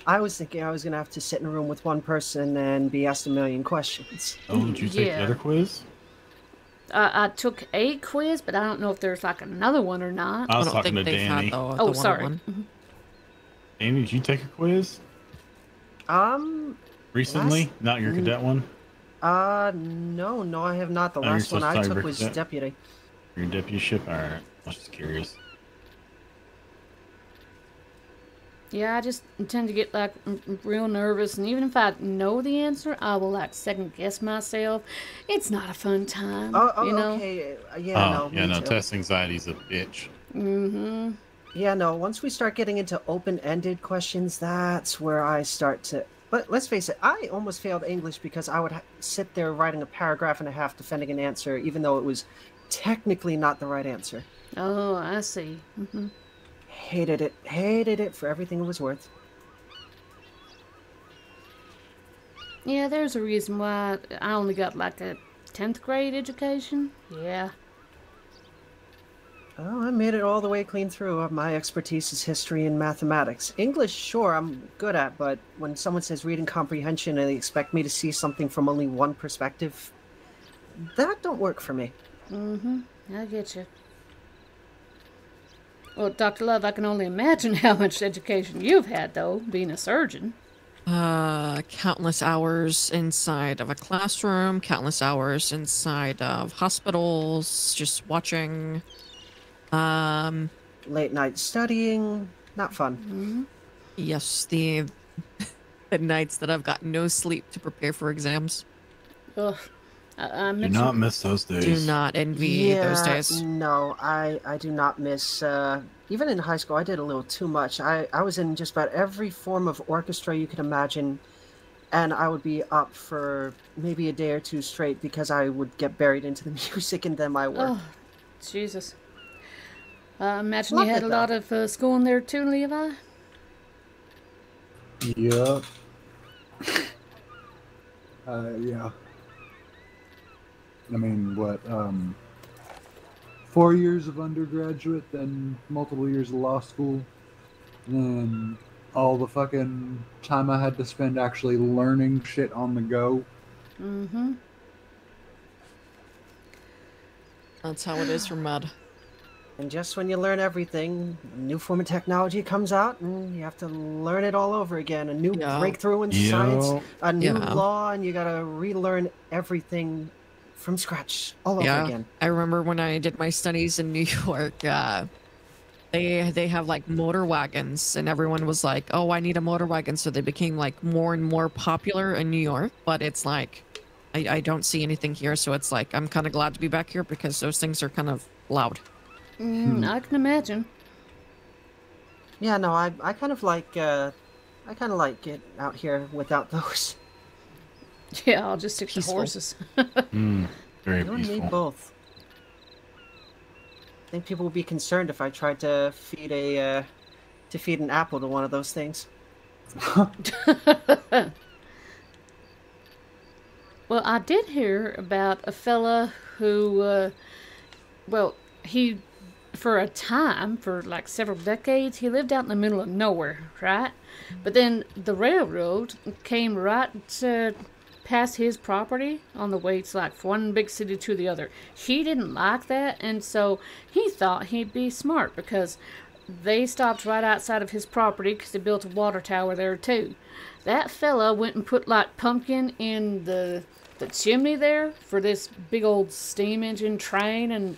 I was thinking I was going to have to sit in a room with one person and be asked a million questions. Oh, did you take the other quiz? I took a quiz, but I don't know if there's like another one or not. I was talking to Danny. Oh, sorry. Mhm. Danny, did you take a quiz recently? Not your cadet one? No, I have not. The Oh, you're last one supposed I to took take was that? deputy. Your deputyship? Alright. I was just curious. Yeah, I just tend to get like real nervous, and even if I know the answer, I will like second guess myself. It's not a fun time, Okay. No, test anxiety's a bitch. Mm-hmm. Yeah, no, once we start getting into open-ended questions, that's where I start to... But let's face it, I almost failed English because I would sit there writing a paragraph and a half defending an answer, even though it was technically not the right answer. Oh, I see. Mm-hmm. Hated it for everything it was worth. Yeah, there's a reason why I only got like a 10th grade education. Yeah. Oh, I made it all the way clean through. My expertise is history and mathematics. English, sure, I'm good at, but when someone says reading comprehension and they expect me to see something from only one perspective, that don't work for me. Mm-hmm. I get you. Well, Dr. Love, I can only imagine how much education you've had, though, being a surgeon. Countless hours inside of a classroom, countless hours inside of hospitals, just watching. Late night studying, not fun. Mm-hmm. Yes, the nights that I've got no sleep to prepare for exams. Ugh. I Do not miss those days. Do not envy those days. No, I do not miss. Even in high school, I did a little too much. I was in just about every form of orchestra you could imagine, and I would be up for maybe a day or two straight because I would get buried into the music and then my work. Oh, Jesus. Imagine Love you had it, a lot of school in there too, Levi? Yep. Yeah. I mean, what, 4 years of undergraduate, then multiple years of law school, All the fucking time I had to spend actually learning shit on the go. Mm-hmm. That's how it is for Mud. And just when you learn everything, a new form of technology comes out, and you have to learn it all over again. A new breakthrough in science, a new law, and you gotta relearn everything from scratch all over again. I remember when I did my studies in New York, they have like motor wagons, and everyone was like, oh, I need a motor wagon. So they became like more and more popular in New York, but it's like, I don't see anything here. So it's like, I'm kind of glad to be back here because those things are kind of loud. I can imagine. Yeah, no, I kind of like it out here without those. Yeah, I'll just stick to horses. Very you peaceful. and me both. I think people would be concerned if I tried to feed an apple to one of those things. Well, I did hear about a fella who, he, for a time, for like several decades, he lived out in the middle of nowhere, right? But then the railroad came right past his property on the way to like one big city to the other. He didn't like that, and so he thought he'd be smart because they stopped right outside of his property because they built a water tower there too. That fella went and put like pumpkin in the chimney there for this big old steam engine train, and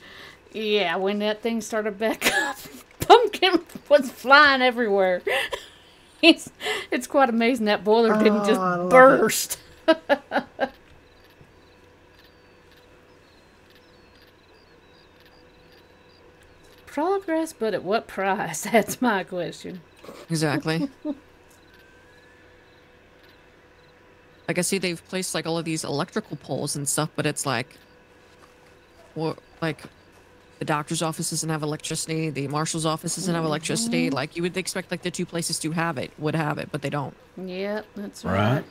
yeah, when that thing started back up, pumpkin was flying everywhere. It's quite amazing that boiler didn't just burst. Progress, but at what price? That's my question. Exactly. Like, I see they've placed like all of these electrical poles and stuff, but it's like, well, like the doctor's office doesn't have electricity, the marshal's office doesn't have electricity. Like, you would expect like the two places to have it would have it, but they don't. Yep, that's right.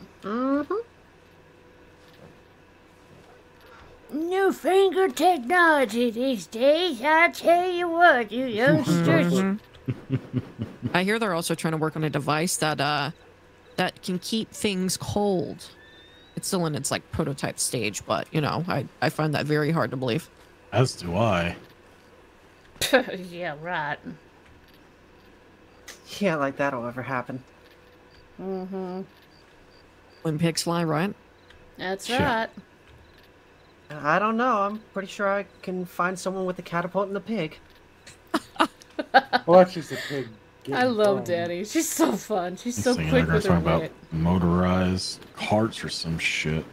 New finger technology these days. I tell you what, you youngsters. I hear they're also trying to work on a device that that can keep things cold. It's still in its like prototype stage, but you know, I find that very hard to believe. As do I. Yeah, right. Yeah, like that'll ever happen. Mm-hmm. When pigs fly, right? That's right. I don't know. I'm pretty sure I can find someone with a catapult and a pig. Well, that's just a pig. I love Daddy. She's so fun. She's so Thinking quick they're with her talking about wit. motorized carts or some shit.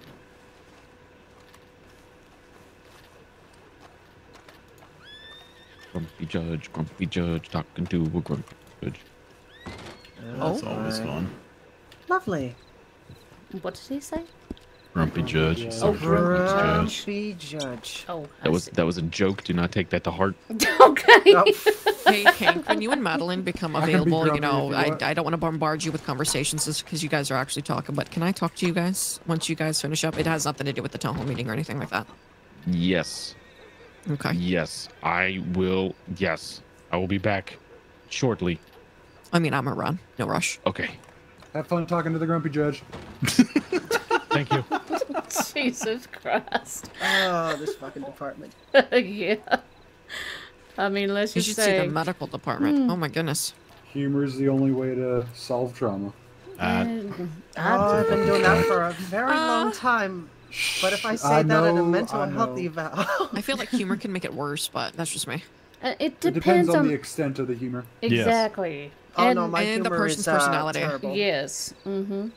Grumpy judge, talking to a grumpy judge. That's always fun. Lovely. What did he say? Grumpy judge. Oh, So grumpy judge. Oh, That was a joke. Do not take that to heart. Okay. Hey, Hank, when you and Madeline become I can be available, you grumpy know, if you want. I don't want to bombard you with conversations just because you guys are actually talking, but can I talk to you guys once you guys finish up? It has nothing to do with the town hall meeting or anything like that. Yes. Okay. Yes, I will. Yes, I will be back shortly. I mean, I'm around. No rush. Okay. Have fun talking to the grumpy judge. Thank you. Jesus Christ. Oh, this fucking department. Yeah. I mean, let's You just should say see the medical department. Oh my goodness. Humor is the only way to solve trauma. I've been doing that for a very long time. But if I say that at a mental health eval, I feel like humor can make it worse, but that's just me. It It depends on the extent of the humor. Exactly. Oh no, my and the humor person's is personality. terrible. Yes. Mm-hmm.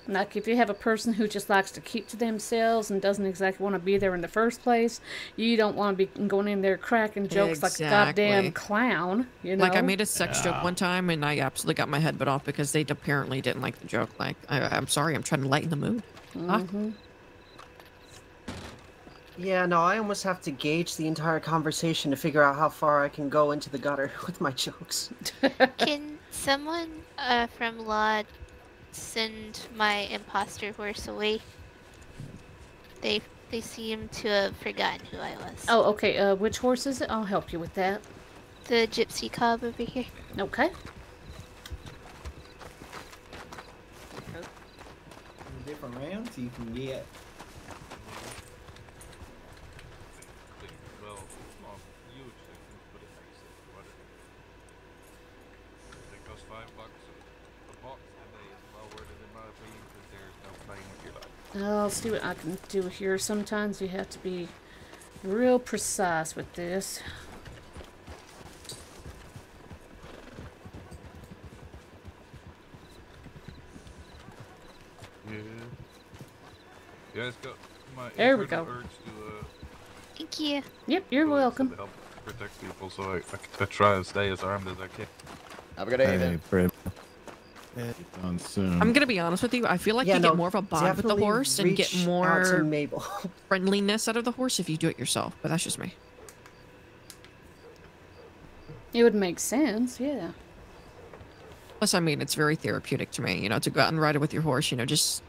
Like if you have a person who just likes to keep to themselves and doesn't exactly want to be there in the first place, you don't want to be going in there cracking jokes like a goddamn clown. You know. Like I made a sex joke one time and I absolutely got my head bit off because they apparently didn't like the joke. Like I'm sorry, I'm trying to lighten the mood. Mm-hmm. Yeah, no, I almost have to gauge the entire conversation to figure out how far I can go into the gutter with my jokes. Can someone from law send my imposter horse away? They seem to have forgotten who I was. Oh, okay. Which horse is it? I'll help you with that. The gypsy cob over here. Okay. different rounds you can get. Well, it's not huge difference, but it makes it worth it. They cost $5 a box, and they is well worth it in my opinion because there's no playing with your life. I'll see what I can do here. Sometimes you have to be real precise with this. Yeah. Yeah, it's got my There we internal go. urge to, Thank you. Yep, you're welcome. help protect people, so I try to stay as armed as I can. Have a good evening. Done soon. I'm gonna be honest with you. I feel like Yeah, you no, get more of a bond with the definitely horse and get reach out to more Mabel. friendliness out of the horse if you do it yourself. But that's just me. It would make sense, yeah. Plus, I mean, it's very therapeutic to me, you know, to go out and ride it with your horse, you know, just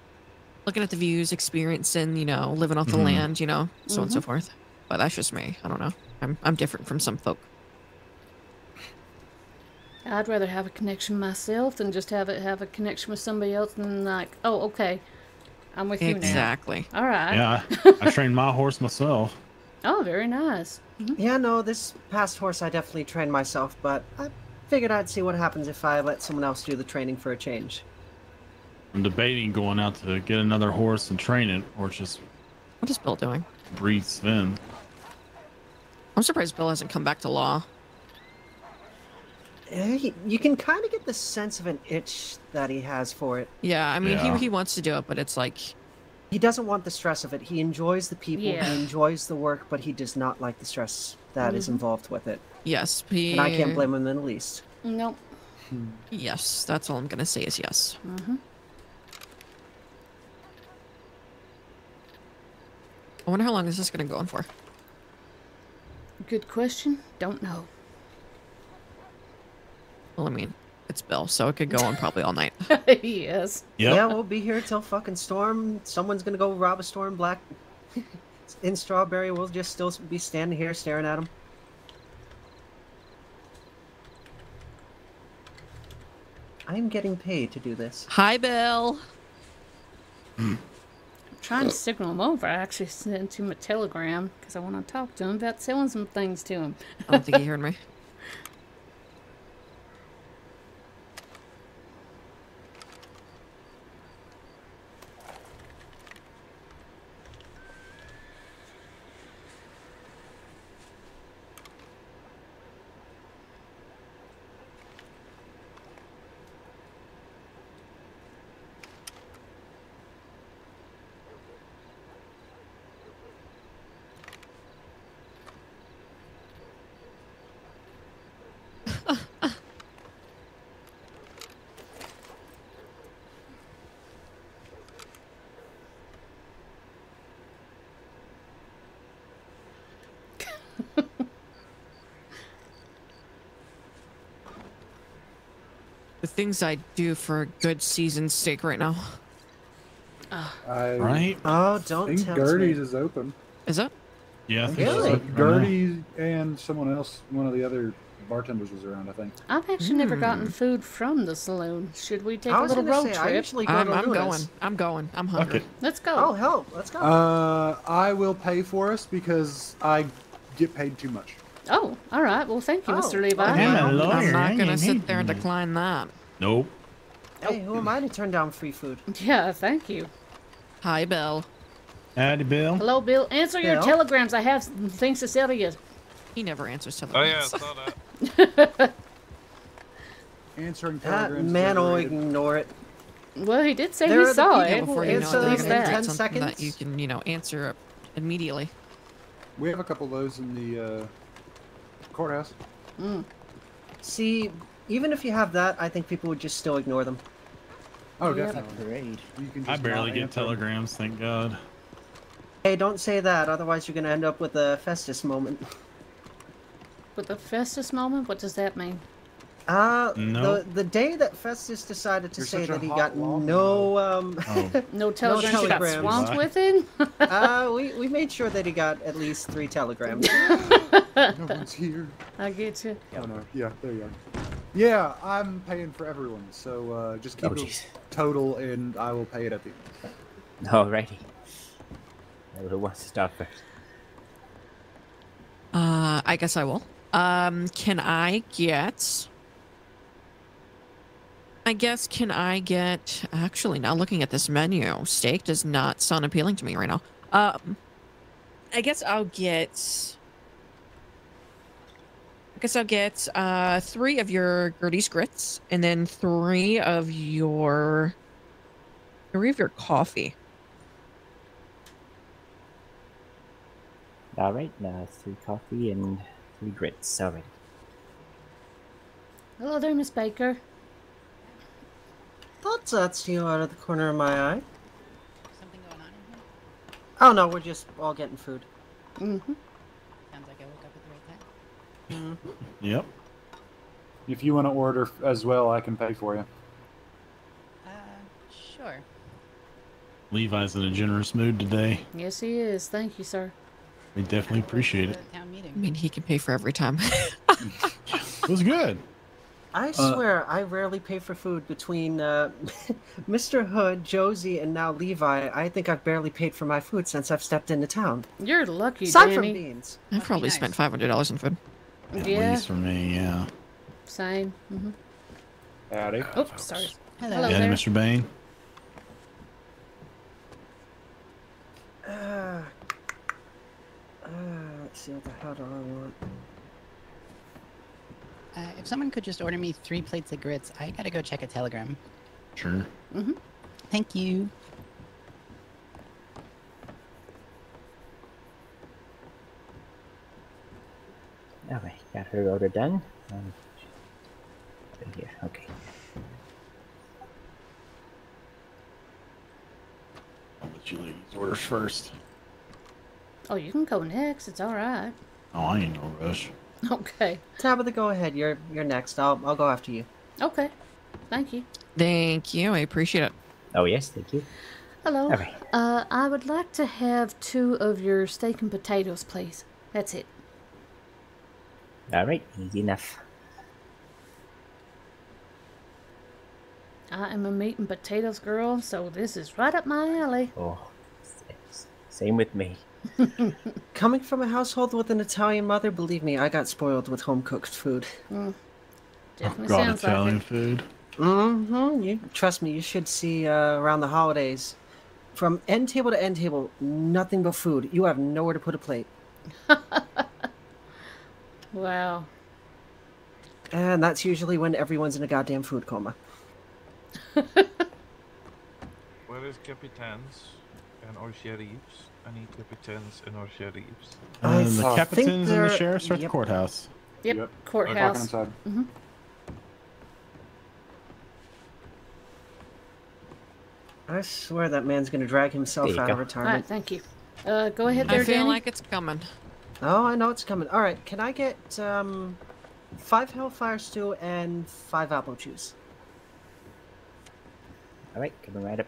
looking at the views, experiencing, you know, living off the land, you know, so on and so forth. But that's just me. I don't know. I'm different from some folk. I'd rather have a connection myself than just have a connection with somebody else and like, oh, okay, I'm with you now. Exactly. All right. Yeah, I trained my horse myself. Oh, very nice. Yeah, no, this past horse I definitely trained myself, but I figured I'd see what happens if I let someone else do the training for a change. I'm debating going out to get another horse and train it, or just. What is Bill doing? Breathe Sven. I'm surprised Bill hasn't come back to law. You can kind of get the sense of an itch that he has for it. Yeah, I mean, he wants to do it, but it's like... He doesn't want the stress of it. He enjoys the people, Yeah. he enjoys the work, but he does not like the stress that is involved with it. Yes, And I can't blame him in the least. Nope. Yes, that's all I'm gonna say is yes. I wonder how long is this gonna go on for? Good question. Don't know. Well, I mean, it's Bill, so it could go on probably all night. Yes. Yeah, we'll be here till fucking storm. Someone's gonna go rob a storm black in Strawberry. We'll just still be standing here staring at him. I'm getting paid to do this. Hi, Bill. I'm trying to signal him over. I actually sent him a telegram because I want to talk to him about selling some things to him. I don't think he heard me. The things I do for a good seasoned steak right now. Right? Oh, don't think tell Gertie's me. is open. Is it? Yeah, I think Really? so. Gertie and someone else, one of the other bartenders was around, I think. I've actually never gotten food from the saloon. Should we take I a was little gonna road say, I trip? usually go I'm to going. Luna's. I'm going. I'm hungry. Let's go. Oh, hell, let's go. I will pay for us because I get paid too much. Oh, all right. Well, thank you, Oh, Mr. Levi. okay. I'm a lawyer. I'm not I gonna ain't sit need there and to. decline that. Nope. Hey, who am I to turn down free food? Yeah, thank you. Hi, Bill. Howdy, Bill. Hello, Bill. Answer your Bill? telegrams. I have some things to sell to you. He never answers Oh yeah, I telegrams. saw that. Answering That telegrams. man will generated. ignore it. Well, he did say There are he the saw people it. Before you It's, know it, they're in gonna 10 create something seconds. that you can, you know, answer immediately. We have a couple of those in the courthouse. See, even if you have that, I think people would just still ignore them. Oh, Yep. definitely. Parade. You can I just barely not get answer them. telegrams, thank God. Hey, don't say that, otherwise you're gonna end up with a Festus moment. With the Festus moment, what does that mean? No. The day that Festus decided to You're say such a that he hot got lawman. no Oh, No telegrams. You got telegrams. swamped with it? we made sure that he got at least 3 telegrams. No one's here. I get you. Oh no. Yeah, there you are. Yeah, I'm paying for everyone, so just keep Oh, it jeez. total, and I will pay it at the end. Alrighty. Well, who wants to start first? I guess I will. Can I get... Actually, now looking at this menu, steak does not sound appealing to me right now. I guess I'll get 3 of your Gertie's grits, and then 3 of your coffee. Alright, now 3 coffee and 3 grits. Alright. Hello there, Miss Baker. Thought that's you out of the corner of my eye. Something going on in here? Oh no, we're just all getting food. Mm-hmm. Sounds like I woke up at the right time. Yep. If you want to order as well, I can pay for you. Sure. Levi's in a generous mood today. Yes, he is. Thank you, sir. We definitely appreciate it. Town meeting. I mean, he can pay for every time. It was good. I swear, I rarely pay for food between Mr. Hood, Josie, and now Levi. I think I've barely paid for my food since I've stepped into town. You're lucky, Aside Danny. from beans. I've probably spent $500 in food. At Yeah. least for me, yeah. Same. Mm-hmm. Howdy. Oh, sorry. Hello. Hello Yeah, there. Mr. Bain. Let's see, what the hell do I want? If someone could just order me 3 plates of grits, I gotta go check a telegram. Sure. Mm-hmm. Thank you. Alright, got her order done. Right here, okay. I'll let you ladies order first. Oh, you can go next. It's all right. Oh, I ain't no rush. Okay. Tabitha, go ahead. You're next. I'll go after you. Okay. Thank you. Thank you. I appreciate it. Oh, yes, thank you. Hello. All right. I would like to have 2 of your steak and potatoes, please. That's it. Alright, easy enough. I am a meat and potatoes girl, so this is right up my alley. Oh, same with me. Coming from a household with an Italian mother, believe me, I got spoiled with home-cooked food. Definitely God, sounds Italian like it. food. Mm-hmm. You trust me, you should see around the holidays. From end table to end table, nothing but food. You have nowhere to put a plate. Wow. And that's usually when everyone's in a goddamn food coma. Where is Capitains and our sheriffs? I need Capitains and our sheriffs. The captains and the sheriffs are at the courthouse. Yep. Courthouse. Inside. Mm-hmm. I swear that man's gonna drag himself There you out go. of All right, retirement. thank you. Go ahead there, I feel Danny. like it's coming. Oh, I know it's coming. All right, can I get 5 Hellfire Stew and 5 apple juice? Alright, coming right up.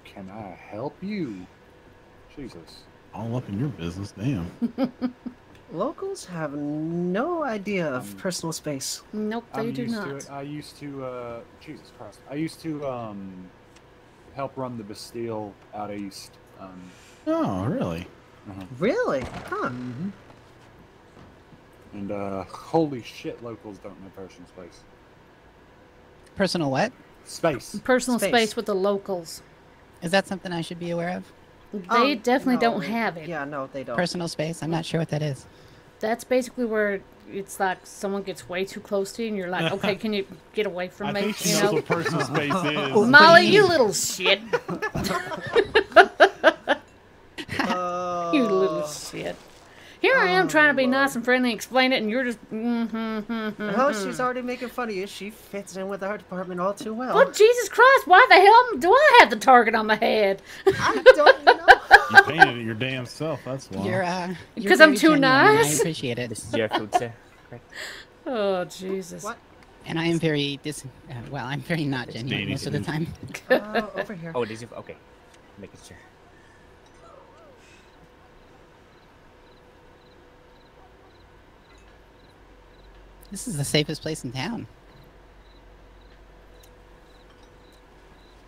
Can I help you? Jesus. All up in your business, damn. Locals have no idea of personal space. Nope, they I'm do used not. to it. I used to, Jesus Christ. I used to, help run the Bastille out east. Oh, really? Really? Huh. Mm-hmm. And, holy shit, locals don't know personal space. Personal what? Space. Personal space with the locals. Is that something I should be aware of? They definitely no, don't have it. Yeah, no, they don't. Personal space? I'm not sure what that is. That's basically where it's like someone gets way too close to you and you're like, okay, can you get away from I me? think she You knows know? what personal space is. Molly, you little shit. You little shit. Here I am trying to be nice and friendly, explain it, and you're just. Oh, she's already making fun of you. She fits in with our department all too well. Well, Jesus Christ, why the hell do I have the target on my head? I don't know. You painted it your damn self, that's why. You're because I'm very too genuine, and nice? I appreciate it. This is your food, sir. Correct. Oh, Jesus. What? And I am very well, I'm very not genuine Danny's most of the food. time. Over here. Oh, this is okay. Making sure. This is the safest place in town.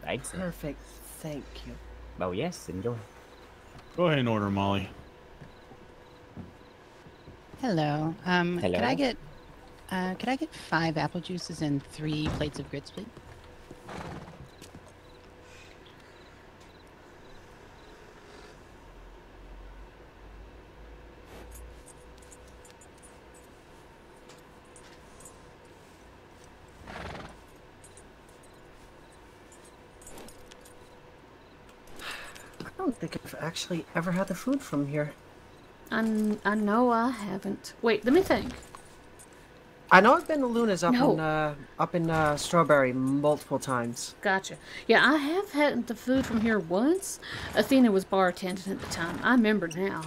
I'd say. Perfect. Thank you. Oh yes, enjoy. Go ahead and order, Molly. Hello. Hello. Could I get 5 apple juices and 3 plates of grits, please? I don't think I've actually ever had the food from here. I know I haven't. Wait, let me think. I know I've been to Luna's No. up in Strawberry multiple times. Gotcha. Yeah, I have had the food from here once. Athena was bar attendant at the time. I remember now.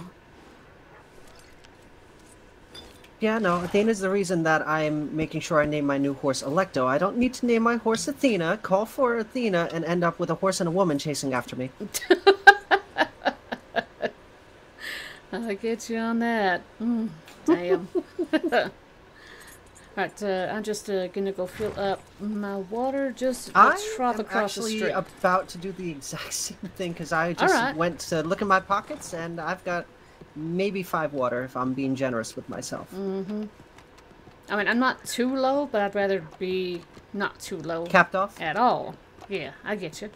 Yeah, no, Athena's the reason that I'm making sure I name my new horse Electo. I don't need to name my horse Athena, call for Athena, and end up with a horse and a woman chasing after me. I get you on that. Damn. Alright, I'm just gonna go fill up my water just a trough across the street. I'm actually about to do the exact same thing because I just went to look in my pockets and I've got maybe 5 water if I'm being generous with myself. Mm-hmm. I mean, I'm not too low, but I'd rather be not too low. Capped off? At all. Yeah, I get you.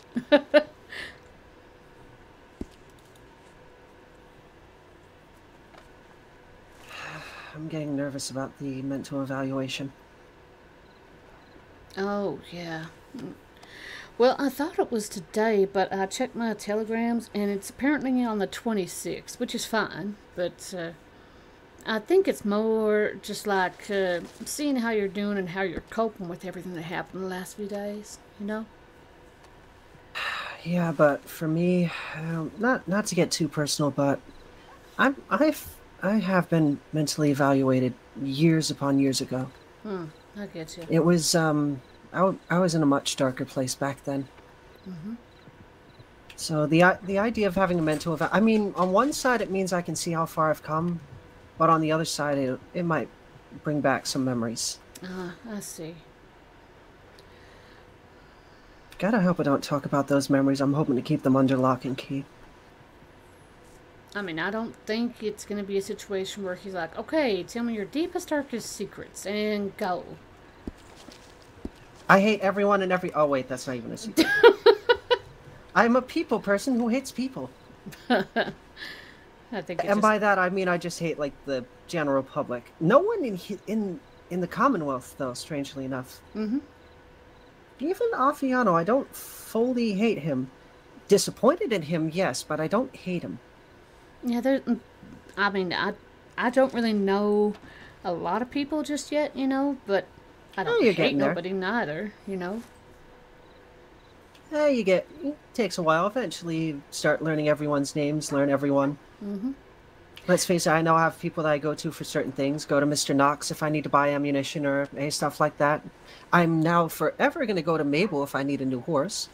I'm getting nervous about the mental evaluation. Oh, yeah. Well, I thought it was today, but I checked my telegrams, and it's apparently on the 26th, which is fine, but I think it's more just like seeing how you're doing and how you're coping with everything that happened the last few days, you know? Yeah, but for me, not to get too personal, but I have been mentally evaluated years upon years ago. I get you. It was I was in a much darker place back then. Mm-hmm. So the idea of having a mental I mean, on one side it means I can see how far I've come, but on the other side it might bring back some memories. I see. Gotta hope I don't talk about those memories. I'm hoping to keep them under lock and key. I mean, I don't think it's going to be a situation where he's like, okay, tell me your deepest, darkest secrets, and go. I hate everyone and oh wait, that's not even a secret. I'm a people person who hates people. I think and by that I mean I just hate like the general public. No one in the Commonwealth though, strangely enough. Mm-hmm. Even Affiano, I don't fully hate him. Disappointed in him, yes, but I don't hate him. Yeah, I mean, I don't really know a lot of people just yet, you know, but I don't hate nobody neither, you know. Yeah, it takes a while. Eventually you start learning everyone's names, learn everyone. Mm-hmm. Let's face it, I know I have people that I go to for certain things. Go to Mr. Knox if I need to buy ammunition or stuff like that. I'm now forever going to go to Mabel if I need a new horse.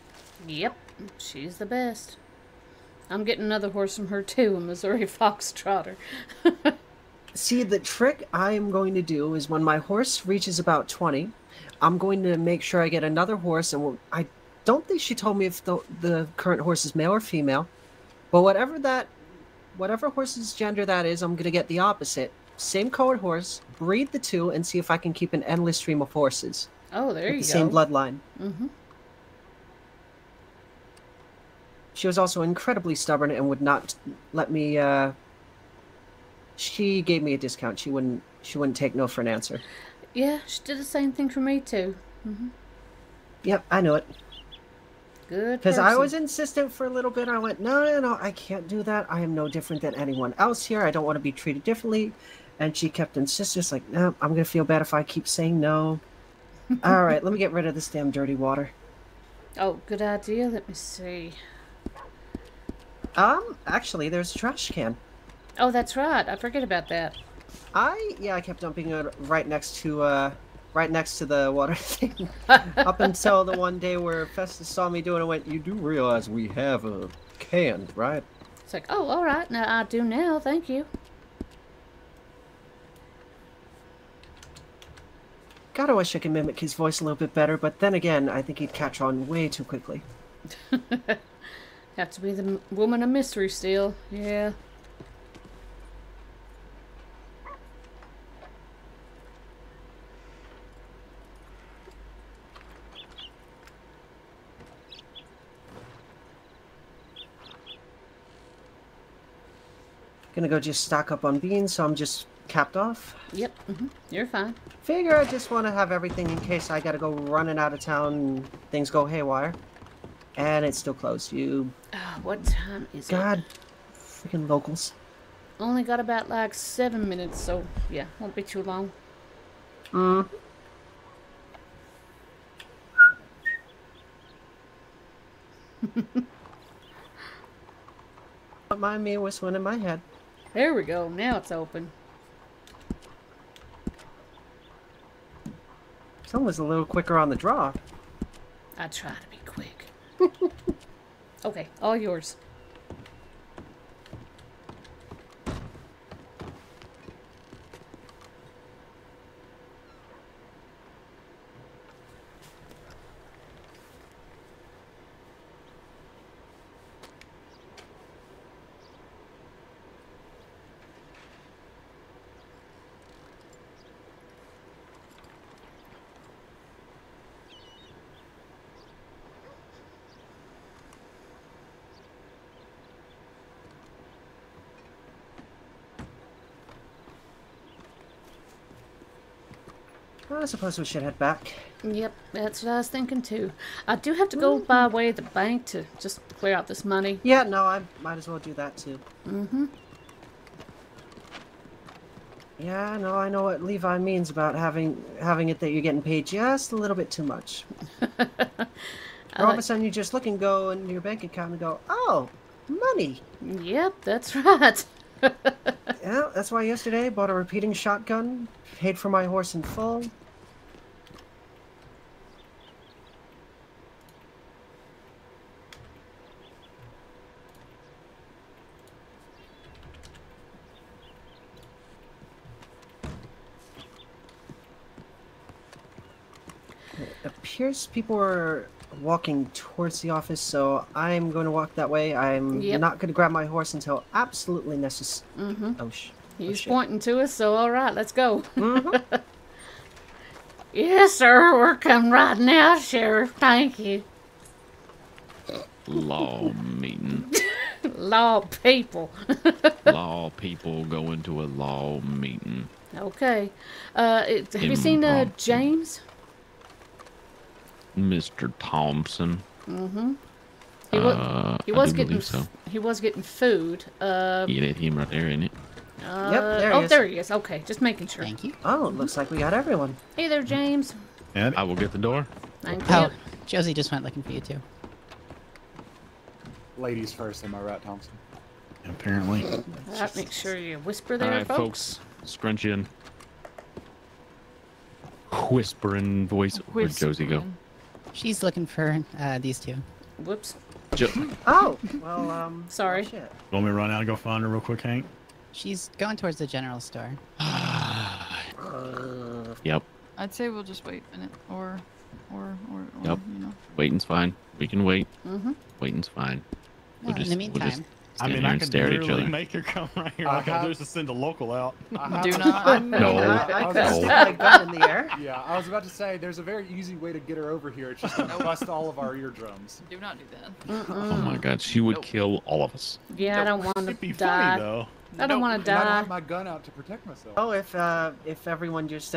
Yep, she's the best. I'm getting another horse from her too, a Missouri Foxtrotter. See, the trick I'm going to do is when my horse reaches about 20, I'm going to make sure I get another horse. And I don't think she told me if the current horse is male or female. But whatever horse's gender that is, I'm going to get the opposite. Same colored horse, breed the two, and see if I can keep an endless stream of horses. Oh, there you go. The same bloodline. Mm-hmm. She was also incredibly stubborn and would not let me. She gave me a discount. She wouldn't take no for an answer. Yeah, she did the same thing for me too. Mm-hmm. Yep, I knew it. Good. Because I was insistent for a little bit. I went, no, I can't do that. I am no different than anyone else here. I don't want to be treated differently. And she kept insisting, it's like, no, I'm gonna feel bad if I keep saying no. All right, let me get rid of this damn dirty water. Oh, good idea. Let me see. Actually, there's a trash can. Oh, that's right. I forget about that. I kept dumping it right next to right next to the water thing. Up until the one day where Festus saw me doing it and went, "You do realize we have a can, right?" It's like, oh, all right. Now I do now. Thank you. God, I wish I could mimic his voice a little bit better, but then again, I think he'd catch on way too quickly. Have to be the woman of mystery still. Yeah. Gonna go just stock up on beans, so I'm just capped off. Yep. You're fine. Figure I just want to have everything in case I gotta go running out of town and things go haywire. And it's still closed. What time is it? God, freaking locals. Only got about like 7 minutes, so yeah, won't be too long. Don't mind me whistling in my head. There we go. Now it's open. Someone's a little quicker on the draw. I try to be quick. Okay, all yours. I suppose we should head back. Yep, that's what I was thinking too. I do have to go by way of the bank to just clear out this money. Yeah, no, I might as well do that too. Yeah, no, I know what Levi means about having it that you're getting paid just a little bit too much. All of a sudden you just look and go in your bank account and go, oh, money. Yep, that's right. Yeah, that's why yesterday I bought a repeating shotgun, paid for my horse in full. It appears people are walking towards the office, so I'm going to walk that way. I'm not going to grab my horse until absolutely necessary. Oh, He's pointing to us, so all right, let's go. Yes, sir, we're coming right now, Sheriff. Thank you. Law meeting. Law people. Law people going to a law meeting. Okay. Have you seen James? Mr. Thompson. He was getting so. He was getting food. Yeah, that's him right there, isn't it? Yep, there he is. Okay, just making sure. Thank you. Oh, looks like we got everyone. Hey there, James. And I will get the door. Thank Oh, you. Josie just went looking for you too. Ladies first, am I right, Thompson? Apparently. Right, make sure you whisper there, All right, folks. Scrunch in. Whispering voice. Where'd Josie go? She's looking for these two. Whoops. Oh, well, sorry. Shit. You want me to run out and go find her real quick, Hank? She's going towards the general store. Yep. I'd say we'll just wait a minute, or Yep. you know. Waiting's fine. We can wait. Waiting's fine. Well, in the meantime, I mean, here I and could stare at each literally other. make her come right here. All I gotta do is just send a local out. Do not. No. I could stick my gun in the air. Yeah, I was about to say, there's a very easy way to get her over here. It's just to bust all of our eardrums. Do not do that. Oh my god, she would kill all of us. Yeah, I don't want to It'd be die. funny though. I don't want to And I don't die. have my gun out to protect myself. Oh, if everyone just